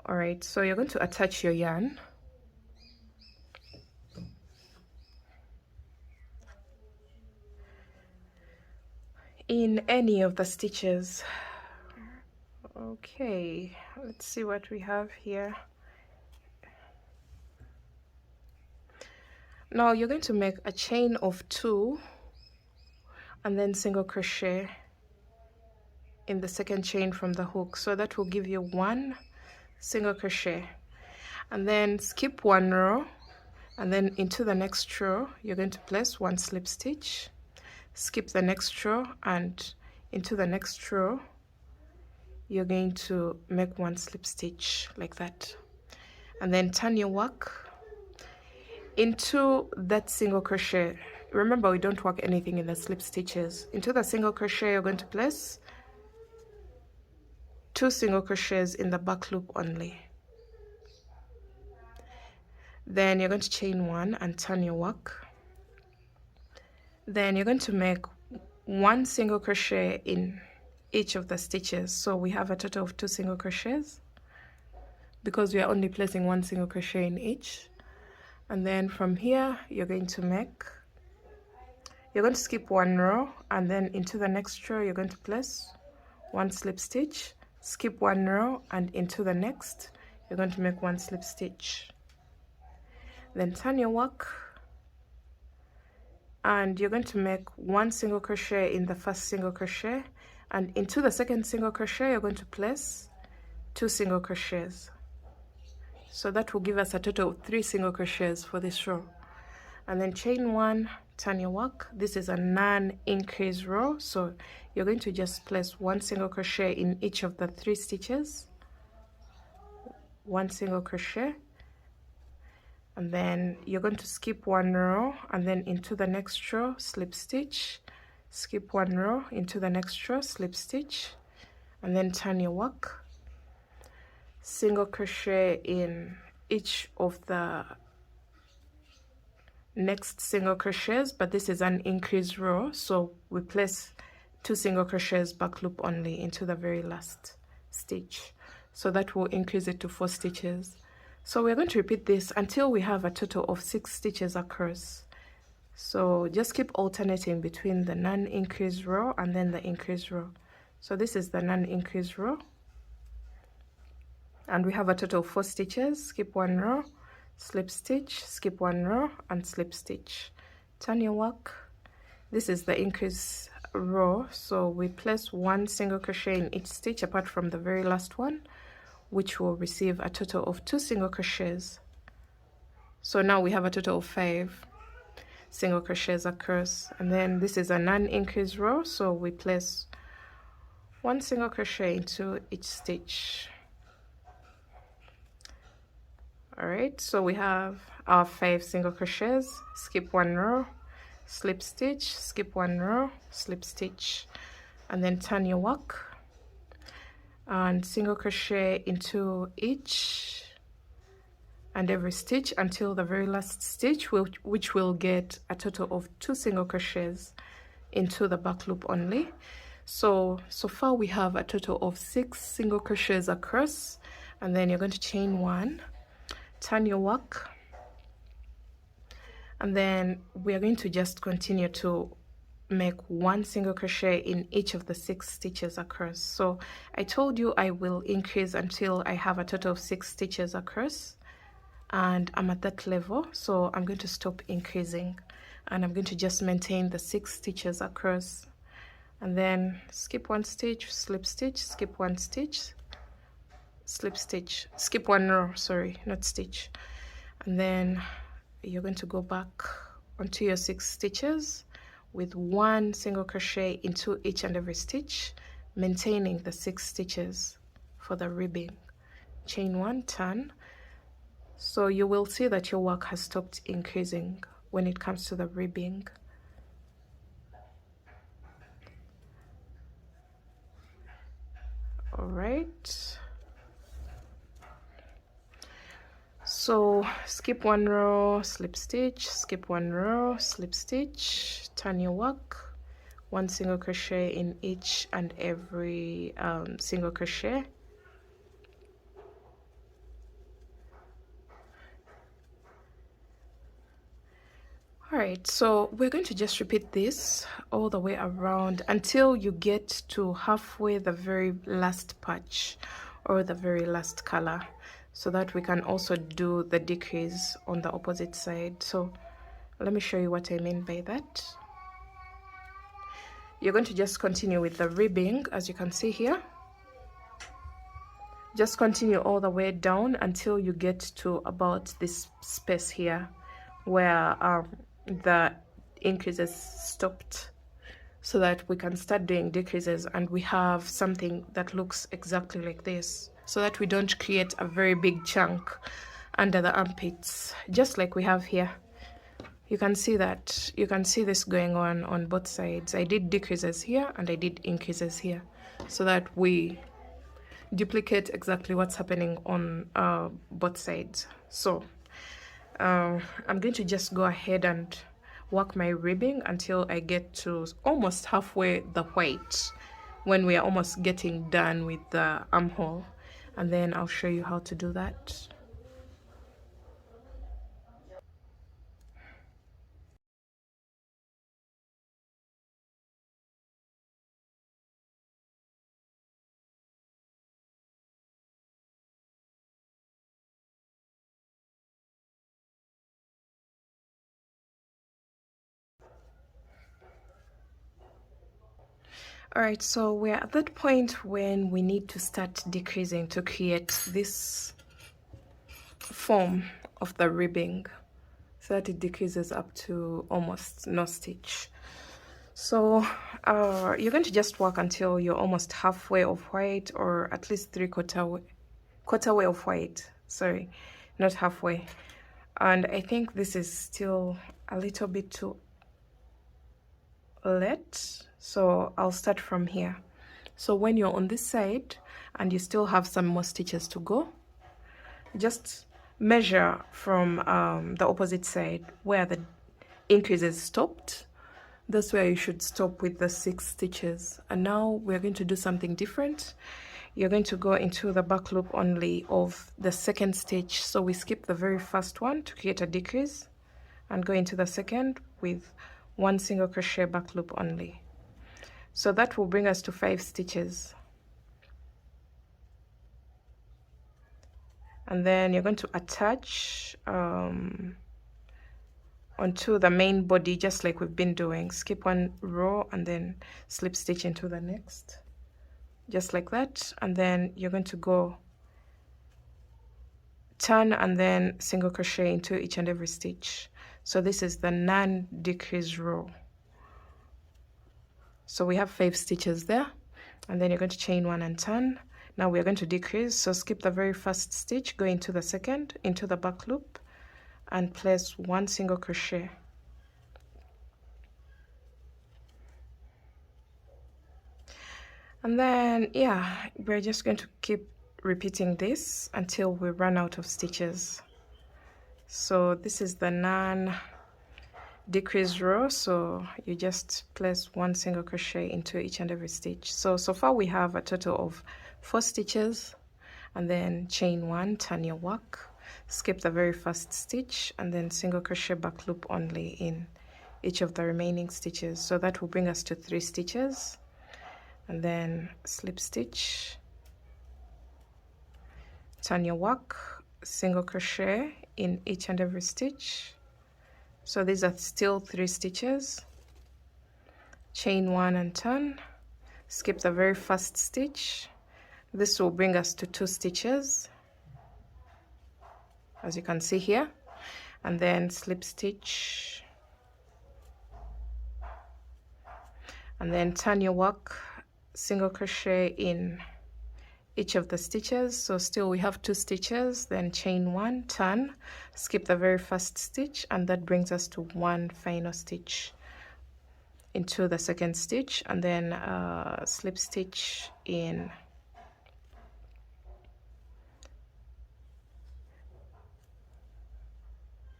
All right, so you're going to attach your yarn. In any of the stitches. Okay, let's see what we have here. Now you're going to make a chain of 2 and then single crochet in the second chain from the hook, so that will give you 1 single crochet, and then skip 1 row, and then into the next row you're going to place 1 slip stitch, skip the next row, and into the next row you're going to make 1 slip stitch like that, and then turn your work into that single crochet. Remember, we don't work anything in the slip stitches. Into the single crochet you're going to place 2 single crochets in the back loop only. Then you're going to chain 1 and turn your work. Then you're going to make 1 single crochet in each of the stitches. So we have a total of 2 single crochets because we are only placing 1 single crochet in each. And then from here you're going to skip 1 row, and then into the next row you're going to place 1 slip stitch, skip 1 row, and into the next you're going to make 1 slip stitch. Then turn your work, and you're going to make 1 single crochet in the first single crochet, and into the second single crochet you're going to place 2 single crochets. So that will give us a total of 3 single crochets for this row. And then chain 1, turn your work. This is a non-increase row, so you're going to just place 1 single crochet in each of the 3 stitches, 1 single crochet, and then you're going to skip 1 row, and then into the next row slip stitch, skip 1 row, into the next row slip stitch, and then turn your work, single crochet in each of the next single crochets, but this is an increased row, so we place 2 single crochets back loop only into the very last stitch, so that will increase it to 4 stitches. So we're going to repeat this until we have a total of 6 stitches across. So just keep alternating between the non-increased row and then the increased row. So this is the non-increased row, and we have a total of 4 stitches. Skip 1 row, slip stitch, skip 1 row, and slip stitch. Turn your work. This is the increase row, so we place 1 single crochet in each stitch apart from the very last one, which will receive a total of 2 single crochets. So now we have a total of 5 single crochets across, and then this is a non-increase row, so we place 1 single crochet into each stitch. All right, so we have our 5 single crochets. Skip 1 row, slip stitch, skip 1 row, slip stitch, and then turn your work and single crochet into each and every stitch until the very last stitch, which will get a total of 2 single crochets. into the back loop only. So far we have a total of 6 single crochets across, and then you're going to chain 1, turn your work, and then we are going to just continue to make 1 single crochet in each of the 6 stitches across. So I told you I will increase until I have a total of 6 stitches across, and I'm at that level, so I'm going to stop increasing and I'm going to just maintain the 6 stitches across, and then skip 1 stitch, slip stitch, skip 1 stitch, slip stitch, skip 1 row, sorry, not stitch, and then you're going to go back onto your 6 stitches with 1 single crochet into each and every stitch, maintaining the 6 stitches for the ribbing. Chain 1, turn. So you will see that your work has stopped increasing when it comes to the ribbing. All right. So skip 1 row, slip stitch, skip 1 row, slip stitch, turn your work, 1 single crochet in each and every single crochet. All right, so we're going to just repeat this all the way around until you get to halfway the very last patch or the very last color, so that we can also do the decrease on the opposite side. So let me show you what I mean by that. You're going to just continue with the ribbing, as you can see here. Just continue all the way down until you get to about this space here where the increases stopped, so that we can start doing decreases and we have something that looks exactly like this, so that we don't create a very big chunk under the armpits, just like we have here. You can see that, you can see this going on both sides. I did decreases here and I did increases here, so that we duplicate exactly what's happening on both sides. So I'm going to just go ahead and work my ribbing until I get to almost halfway the white, when we are almost getting done with the armhole, and then I'll show you how to do that. All right, so we're at that point when we need to start decreasing to create this form of the ribbing, so that it decreases up to almost no stitch. So you're going to just work until you're almost halfway of white, or at least quarter way of white, sorry, not halfway. And I think this is still a little bit too late, so I'll start from here. So when you're on this side and you still have some more stitches to go, just measure from the opposite side where the increases stopped. That's where you should stop with the 6 stitches. And now we're going to do something different. You're going to go into the back loop only of the second stitch. So we skip the very first one to create a decrease and go into the second with 1 single crochet back loop only. So that will bring us to 5 stitches. And then you're going to attach onto the main body, just like we've been doing. Skip 1 row and then slip stitch into the next, just like that. And then you're going to go turn and then single crochet into each and every stitch. So this is the non-decrease row. So we have 5 stitches there, and then you're going to chain 1 and turn. Now we are going to decrease, so skip the very first stitch, go into the second, into the back loop, and place 1 single crochet. And then, yeah, we're just going to keep repeating this until we run out of stitches. So this is the decrease row, so you just place 1 single crochet into each and every stitch. So far we have a total of 4 stitches, and then chain 1, turn your work, skip the very first stitch, and then single crochet back loop only in each of the remaining stitches. So that will bring us to 3 stitches, and then slip stitch, turn your work, single crochet in each and every stitch. So these are still 3 stitches, chain 1 and turn, skip the very first stitch. This will bring us to 2 stitches, as you can see here, and then slip stitch, and then turn your work, single crochet in each of the stitches. So still we have 2 stitches, then chain 1, turn, skip the very first stitch, and that brings us to 1 final stitch into the second stitch, and then slip stitch in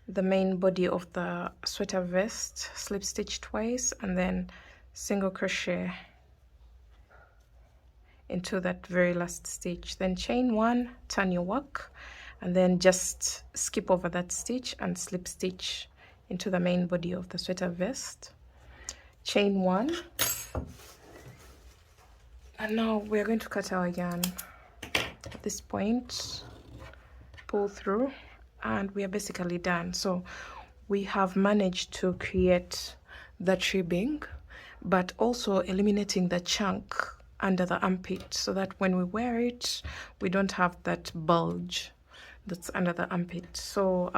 the main body of the sweater vest, slip stitch twice, and then single crochet into that very last stitch, then chain 1, turn your work, and then just skip over that stitch and slip stitch into the main body of the sweater vest, chain 1, and now we're going to cut our yarn. At this point, pull through, and we are basically done. So we have managed to create that ribbing, but also eliminating the chunk under the armpit, so that when we wear it, we don't have that bulge that's under the armpit. So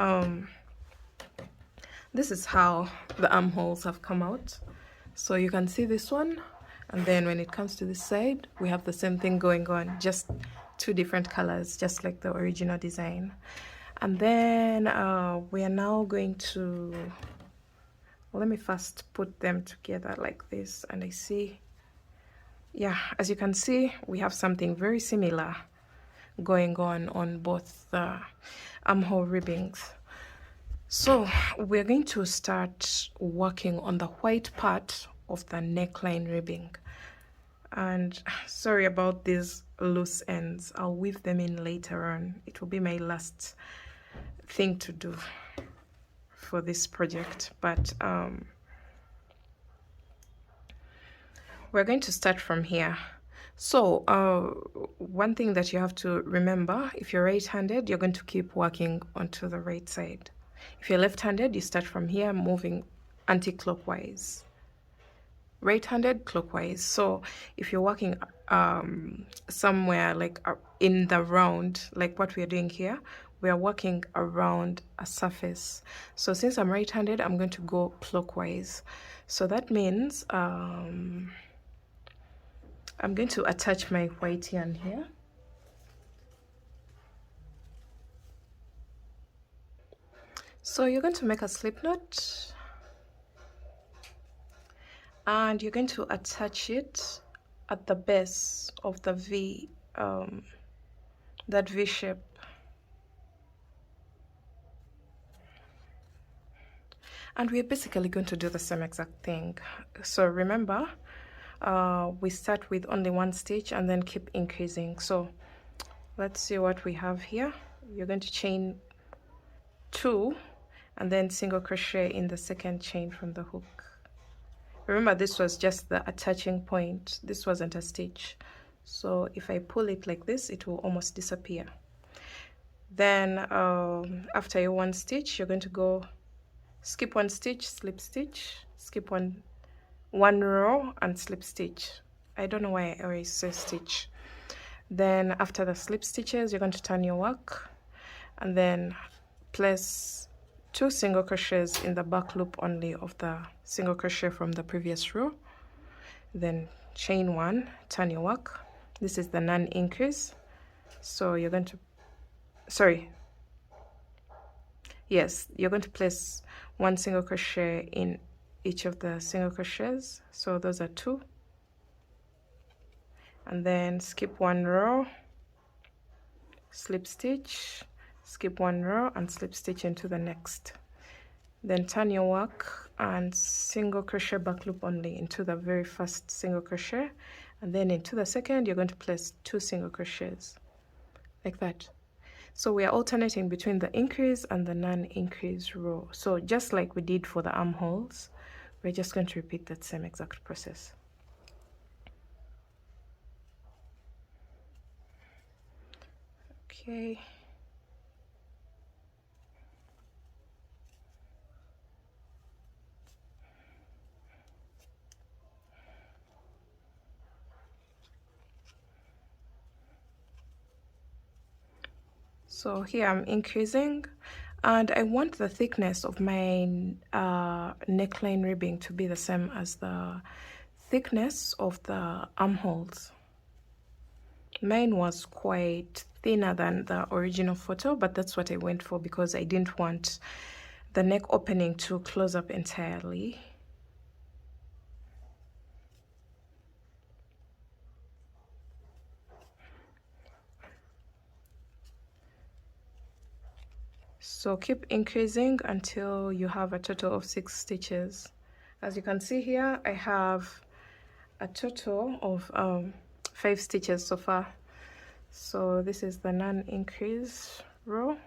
this is how the armholes have come out. So you can see this one, and then when it comes to this side, we have the same thing going on, just 2 different colors, just like the original design. And then we are now going to, let me first put them together like this, and I see, yeah, as you can see, we have something very similar going on both the armhole ribbings. So we're going to start working on the white part of the neckline ribbing. And sorry about these loose ends, I'll weave them in later on. It will be my last thing to do for this project, but we're going to start from here. So one thing that you have to remember, if you're right-handed, you're going to keep working onto the right side. If you're left-handed, you start from here, moving anti-clockwise. Right-handed, clockwise. So if you're working somewhere like in the round, like what we are doing here, we are working around a surface. So since I'm right-handed, I'm going to go clockwise. So that means I'm going to attach my white yarn here. So you're going to make a slip knot, and you're going to attach it at the base of the V, that V shape. And we're basically going to do the same exact thing. So remember, we start with only 1 stitch and then keep increasing. So let's see what we have here. You're going to chain 2 and then single crochet in the second chain from the hook. Remember, this was just the attaching point. This wasn't a stitch. So if I pull it like this, it will almost disappear. Then after your 1 stitch, you're going to go skip 1 stitch, slip stitch, skip one row and slip stitch. I don't know why I always say stitch. Then after the slip stitches, you're going to turn your work and then place 2 single crochets in the back loop only of the single crochet from the previous row. Then chain 1, turn your work. This is the non-increase. So you're going to, you're going to place 1 single crochet in each of the single crochets. So those are 2. And then skip 1 row, slip stitch, skip 1 row and slip stitch into the next. then turn your work and single crochet back loop only into the very first single crochet, and then into the second you're going to place 2 single crochets like that. So we are alternating between the increase and the non-increase row. So just like we did for the armholes, we're just going to repeat that same exact process. Okay. So here I'm increasing, and I want the thickness of my neckline ribbing to be the same as the thickness of the armholes. Mine was quite thinner than the original photo, but that's what I went for because I didn't want the neck opening to close up entirely. So keep increasing until you have a total of 6 stitches. As you can see here, I have a total of 5 stitches so far. So this is the non-increase row.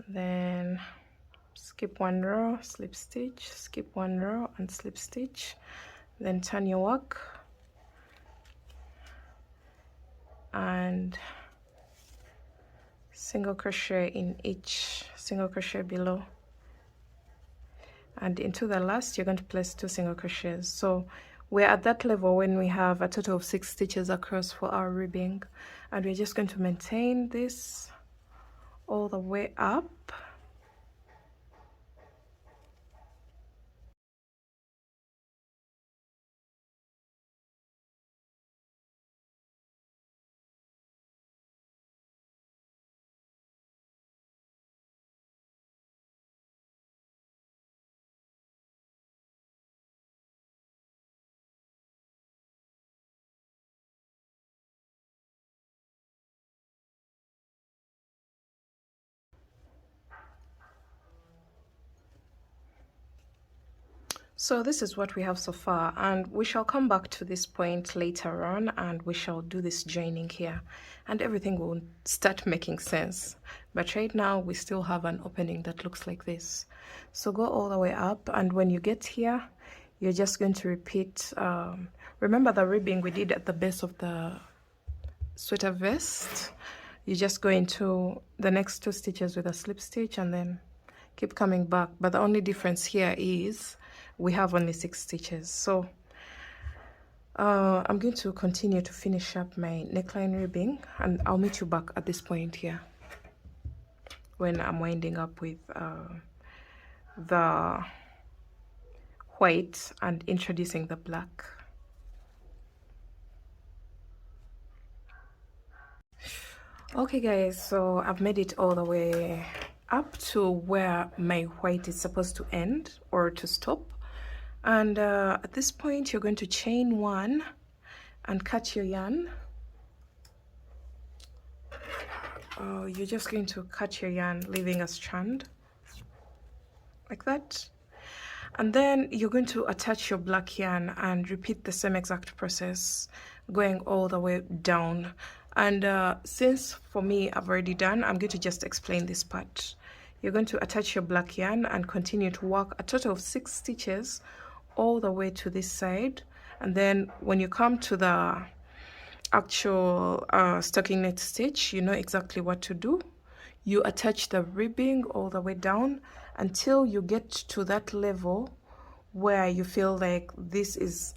Then skip 1 row, slip stitch, skip 1 row and slip stitch, then turn your work and single crochet in each single crochet below, and into the last you're going to place 2 single crochets. So we're at that level when we have a total of 6 stitches across for our ribbing, and we're just going to maintain this all the way up. So this is what we have so far, and we shall come back to this point later on and we shall do this joining here and everything will start making sense. But right now we still have an opening that looks like this. So go all the way up, and when you get here you're just going to repeat, remember the ribbing we did at the base of the sweater vest? You just go into the next 2 stitches with a slip stitch and then keep coming back, but the only difference here is we have only 6 stitches. So I'm going to continue to finish up my neckline ribbing, and I'll meet you back at this point here when I'm winding up with the white and introducing the black. Okay guys, so I've made it all the way up to where my white is supposed to end or to stop, and at this point you're going to chain 1 and cut your yarn. You're just going to cut your yarn, leaving a strand like that, and then you're going to attach your black yarn and repeat the same exact process going all the way down. And since for me I've already done, I'm going to just explain this part. You're going to attach your black yarn and continue to work a total of 6 stitches all the way to this side, and then when you come to the actual stocking knit stitch, you know exactly what to do. You attach the ribbing all the way down until you get to that level where you feel like this is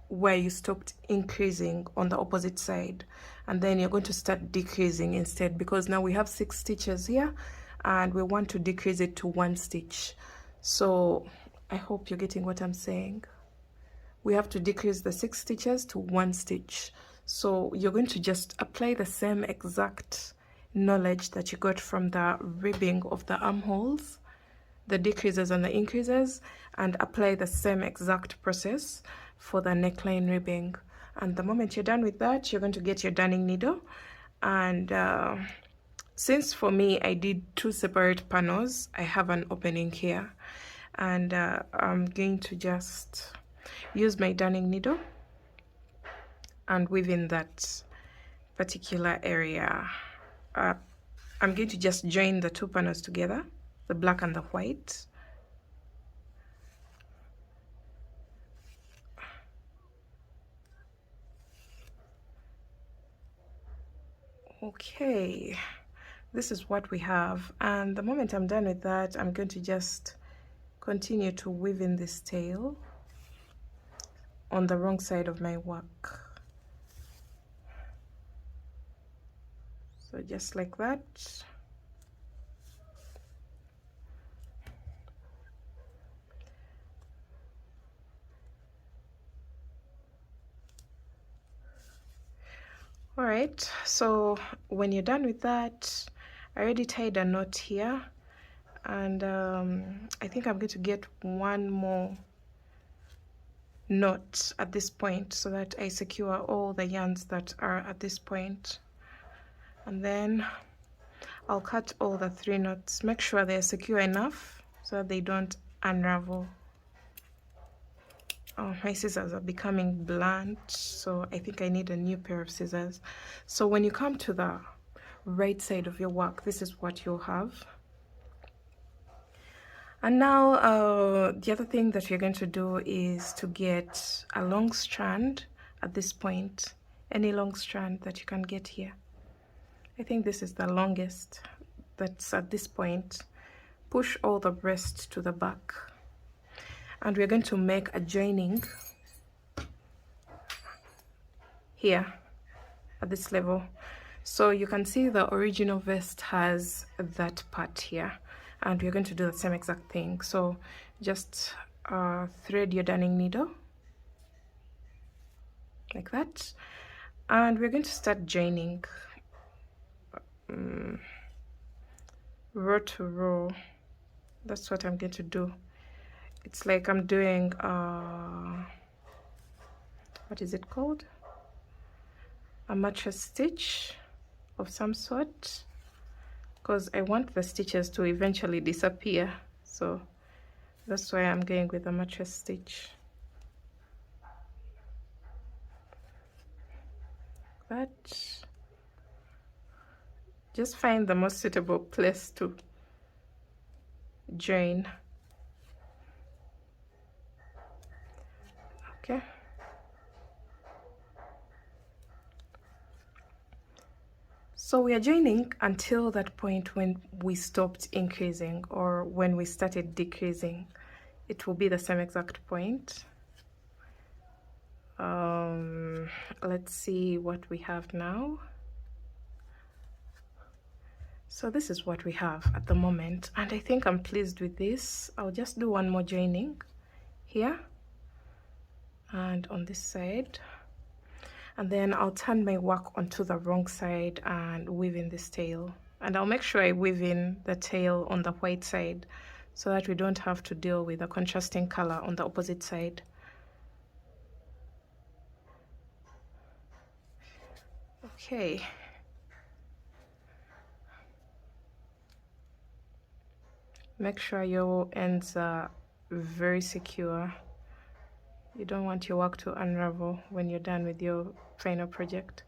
where you stopped increasing on the opposite side, and then you're going to start decreasing instead, because now we have 6 stitches here and we want to decrease it to 1 stitch. So I hope you're getting what I'm saying. We have to decrease the 6 stitches to 1 stitch. So you're going to just apply the same exact knowledge that you got from the ribbing of the armholes, the decreases and the increases, and apply the same exact process for the neckline ribbing. And the moment you're done with that, you're going to get your darning needle. And since for me I did 2 separate panels, I have an opening here, and I'm going to just use my darning needle and weave in that particular area. I'm going to just join the 2 panels together, the black and the white. Okay, this is what we have, and the moment I'm done with that, I'm going to just continue to weave in this tail on the wrong side of my work. So just like that. All right, so when you're done with that, I already tied a knot here, and I think I'm going to get one more knot at this point so that I secure all the yarns that are at this point, and then I'll cut all the 3 knots. Make sure they're secure enough so that they don't unravel. Oh, my scissors are becoming blunt, so I think I need a new pair of scissors. So when you come to the right side of your work, this is what you'll have. And now the other thing that you're going to do is to get a long strand at this point, any long strand that you can get here. I think this is the longest that's at this point. Push all the rest to the back, and we're going to make a joining here at this level. So you can see the original vest has that part here, and we're going to do the same exact thing. So just thread your darning needle like that, and we're going to start joining row to row. That's what I'm going to do. It's like I'm doing what is it called, a mattress stitch of some sort, because I want the stitches to eventually disappear, so that's why I'm going with a mattress stitch. But just find the most suitable place to join. Okay. So we are joining until that point when we stopped increasing, or when we started decreasing. It will be the same exact point. Let's see what we have now. So this is what we have at the moment, and I think I'm pleased with this. I'll just do one more joining here and on this side, and then I'll turn my work onto the wrong side and weave in this tail, and I'll make sure I weave in the tail on the white side so that we don't have to deal with a contrasting color on the opposite side. Okay. Make sure your ends are very secure. You don't want your work to unravel when you're done with your final project.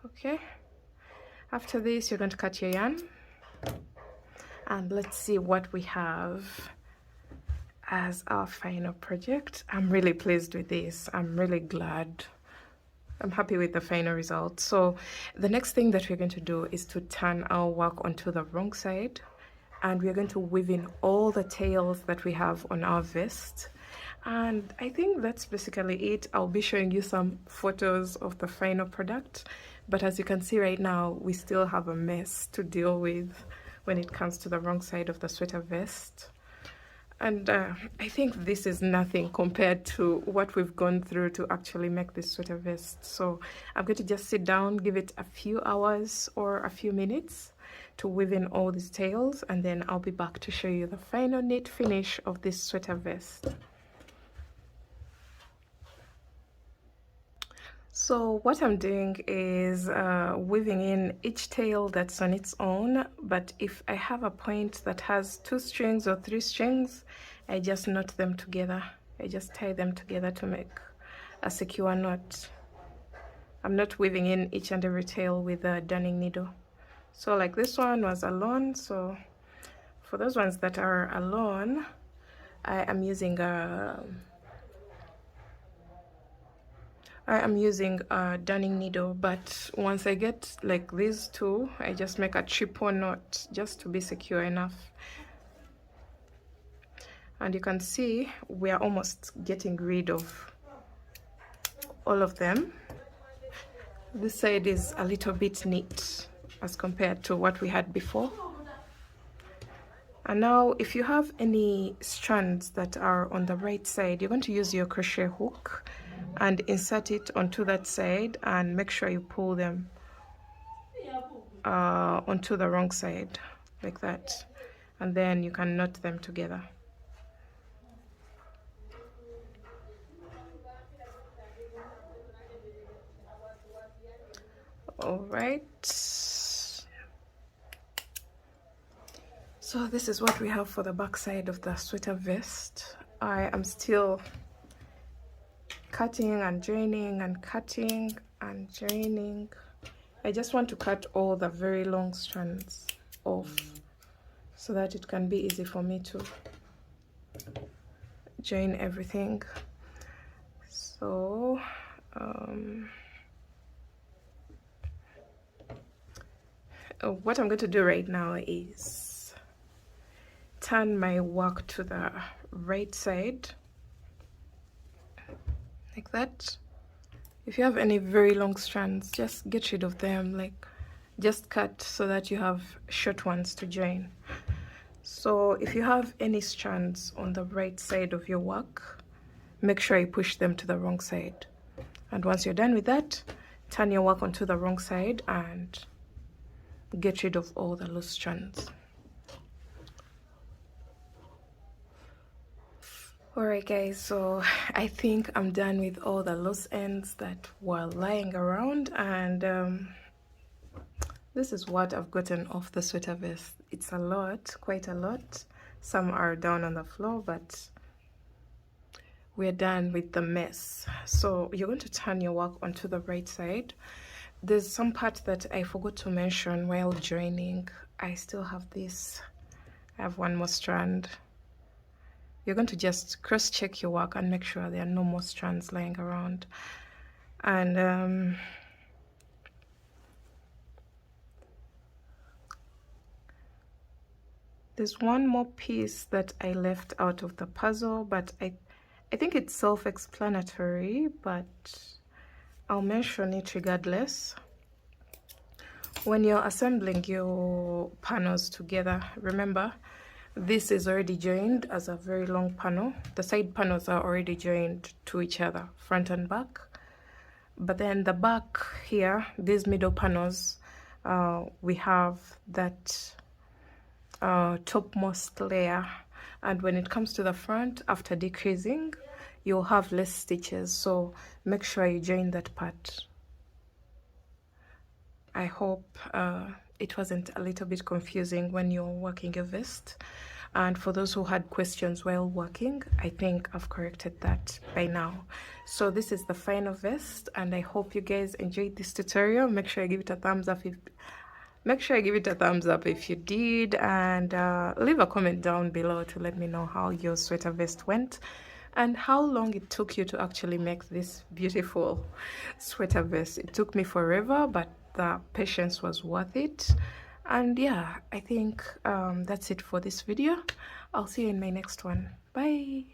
Okay, after this you're going to cut your yarn, and let's see what we have as our final project. I'm really pleased with this. I'm really glad. I'm happy with the final result. So the next thing that we're going to do is to turn our work onto the wrong side, and we're going to weave in all the tails that we have on our vest. And I think that's basically it. I'll be showing you some photos of the final product, but as you can see right now, we still have a mess to deal with when it comes to the wrong side of the sweater vest. And I think this is nothing compared to what we've gone through to actually make this sweater vest. So I'm going to just sit down, give it a few hours or a few minutes to weave in all these tails, and then I'll be back to show you the final neat finish of this sweater vest. So what I'm doing is weaving in each tail that's on its own, but if I have a point that has 2 strings or 3 strings, I just knot them together. I just tie them together to make a secure knot. I'm not weaving in each and every tail with a darning needle. So like this one was alone, so for those ones that are alone, I am using a darning needle, but once I get like these two, I just make a triple knot just to be secure enough. And you can see we are almost getting rid of all of them. This side is a little bit neat as compared to what we had before. And now if you have any strands that are on the right side, you're going to use your crochet hook and insert it onto that side, and make sure you pull them onto the wrong side like that, and then you can knot them together. All right, so this is what we have for the back side of the sweater vest. I am still cutting and joining and cutting and joining. I just want to cut all the very long strands off so that it can be easy for me to join everything. So what I'm going to do right now is turn my work to the right side like that. If you have any very long strands, just get rid of them, like just cut so that you have short ones to join. So if you have any strands on the right side of your work, make sure you push them to the wrong side. And once you're done with that, turn your work onto the wrong side and get rid of all the loose strands. Alright guys, so I think I'm done with all the loose ends that were lying around, and this is what I've gotten off the sweater vest. It's a lot, quite a lot. Some are down on the floor, but we're done with the mess. So you're going to turn your work onto the right side. There's some part that I forgot to mention while joining. I still have this. I have one more strand. You're going to just cross-check your work and make sure there are no more strands lying around. And there's one more piece that I left out of the puzzle, but I think it's self-explanatory, but I'll mention it regardless. When you're assembling your panels together, remember, this is already joined as a very long panel. The side panels are already joined to each other, front and back. But then the back here, these middle panels, we have that topmost layer. And when it comes to the front, after decreasing, you'll have less stitches. So make sure you join that part. I hope it wasn't a little bit confusing when you're working your vest. And for those who had questions while working, I think I've corrected that by now. So this is the final vest, and I hope you guys enjoyed this tutorial. Make sure you give it a thumbs up if you did, and leave a comment down below to let me know how your sweater vest went and how long it took you to actually make this beautiful sweater vest. It took me forever, but the patience was worth it. And yeah, I think that's it for this video. I'll see you in my next one. Bye.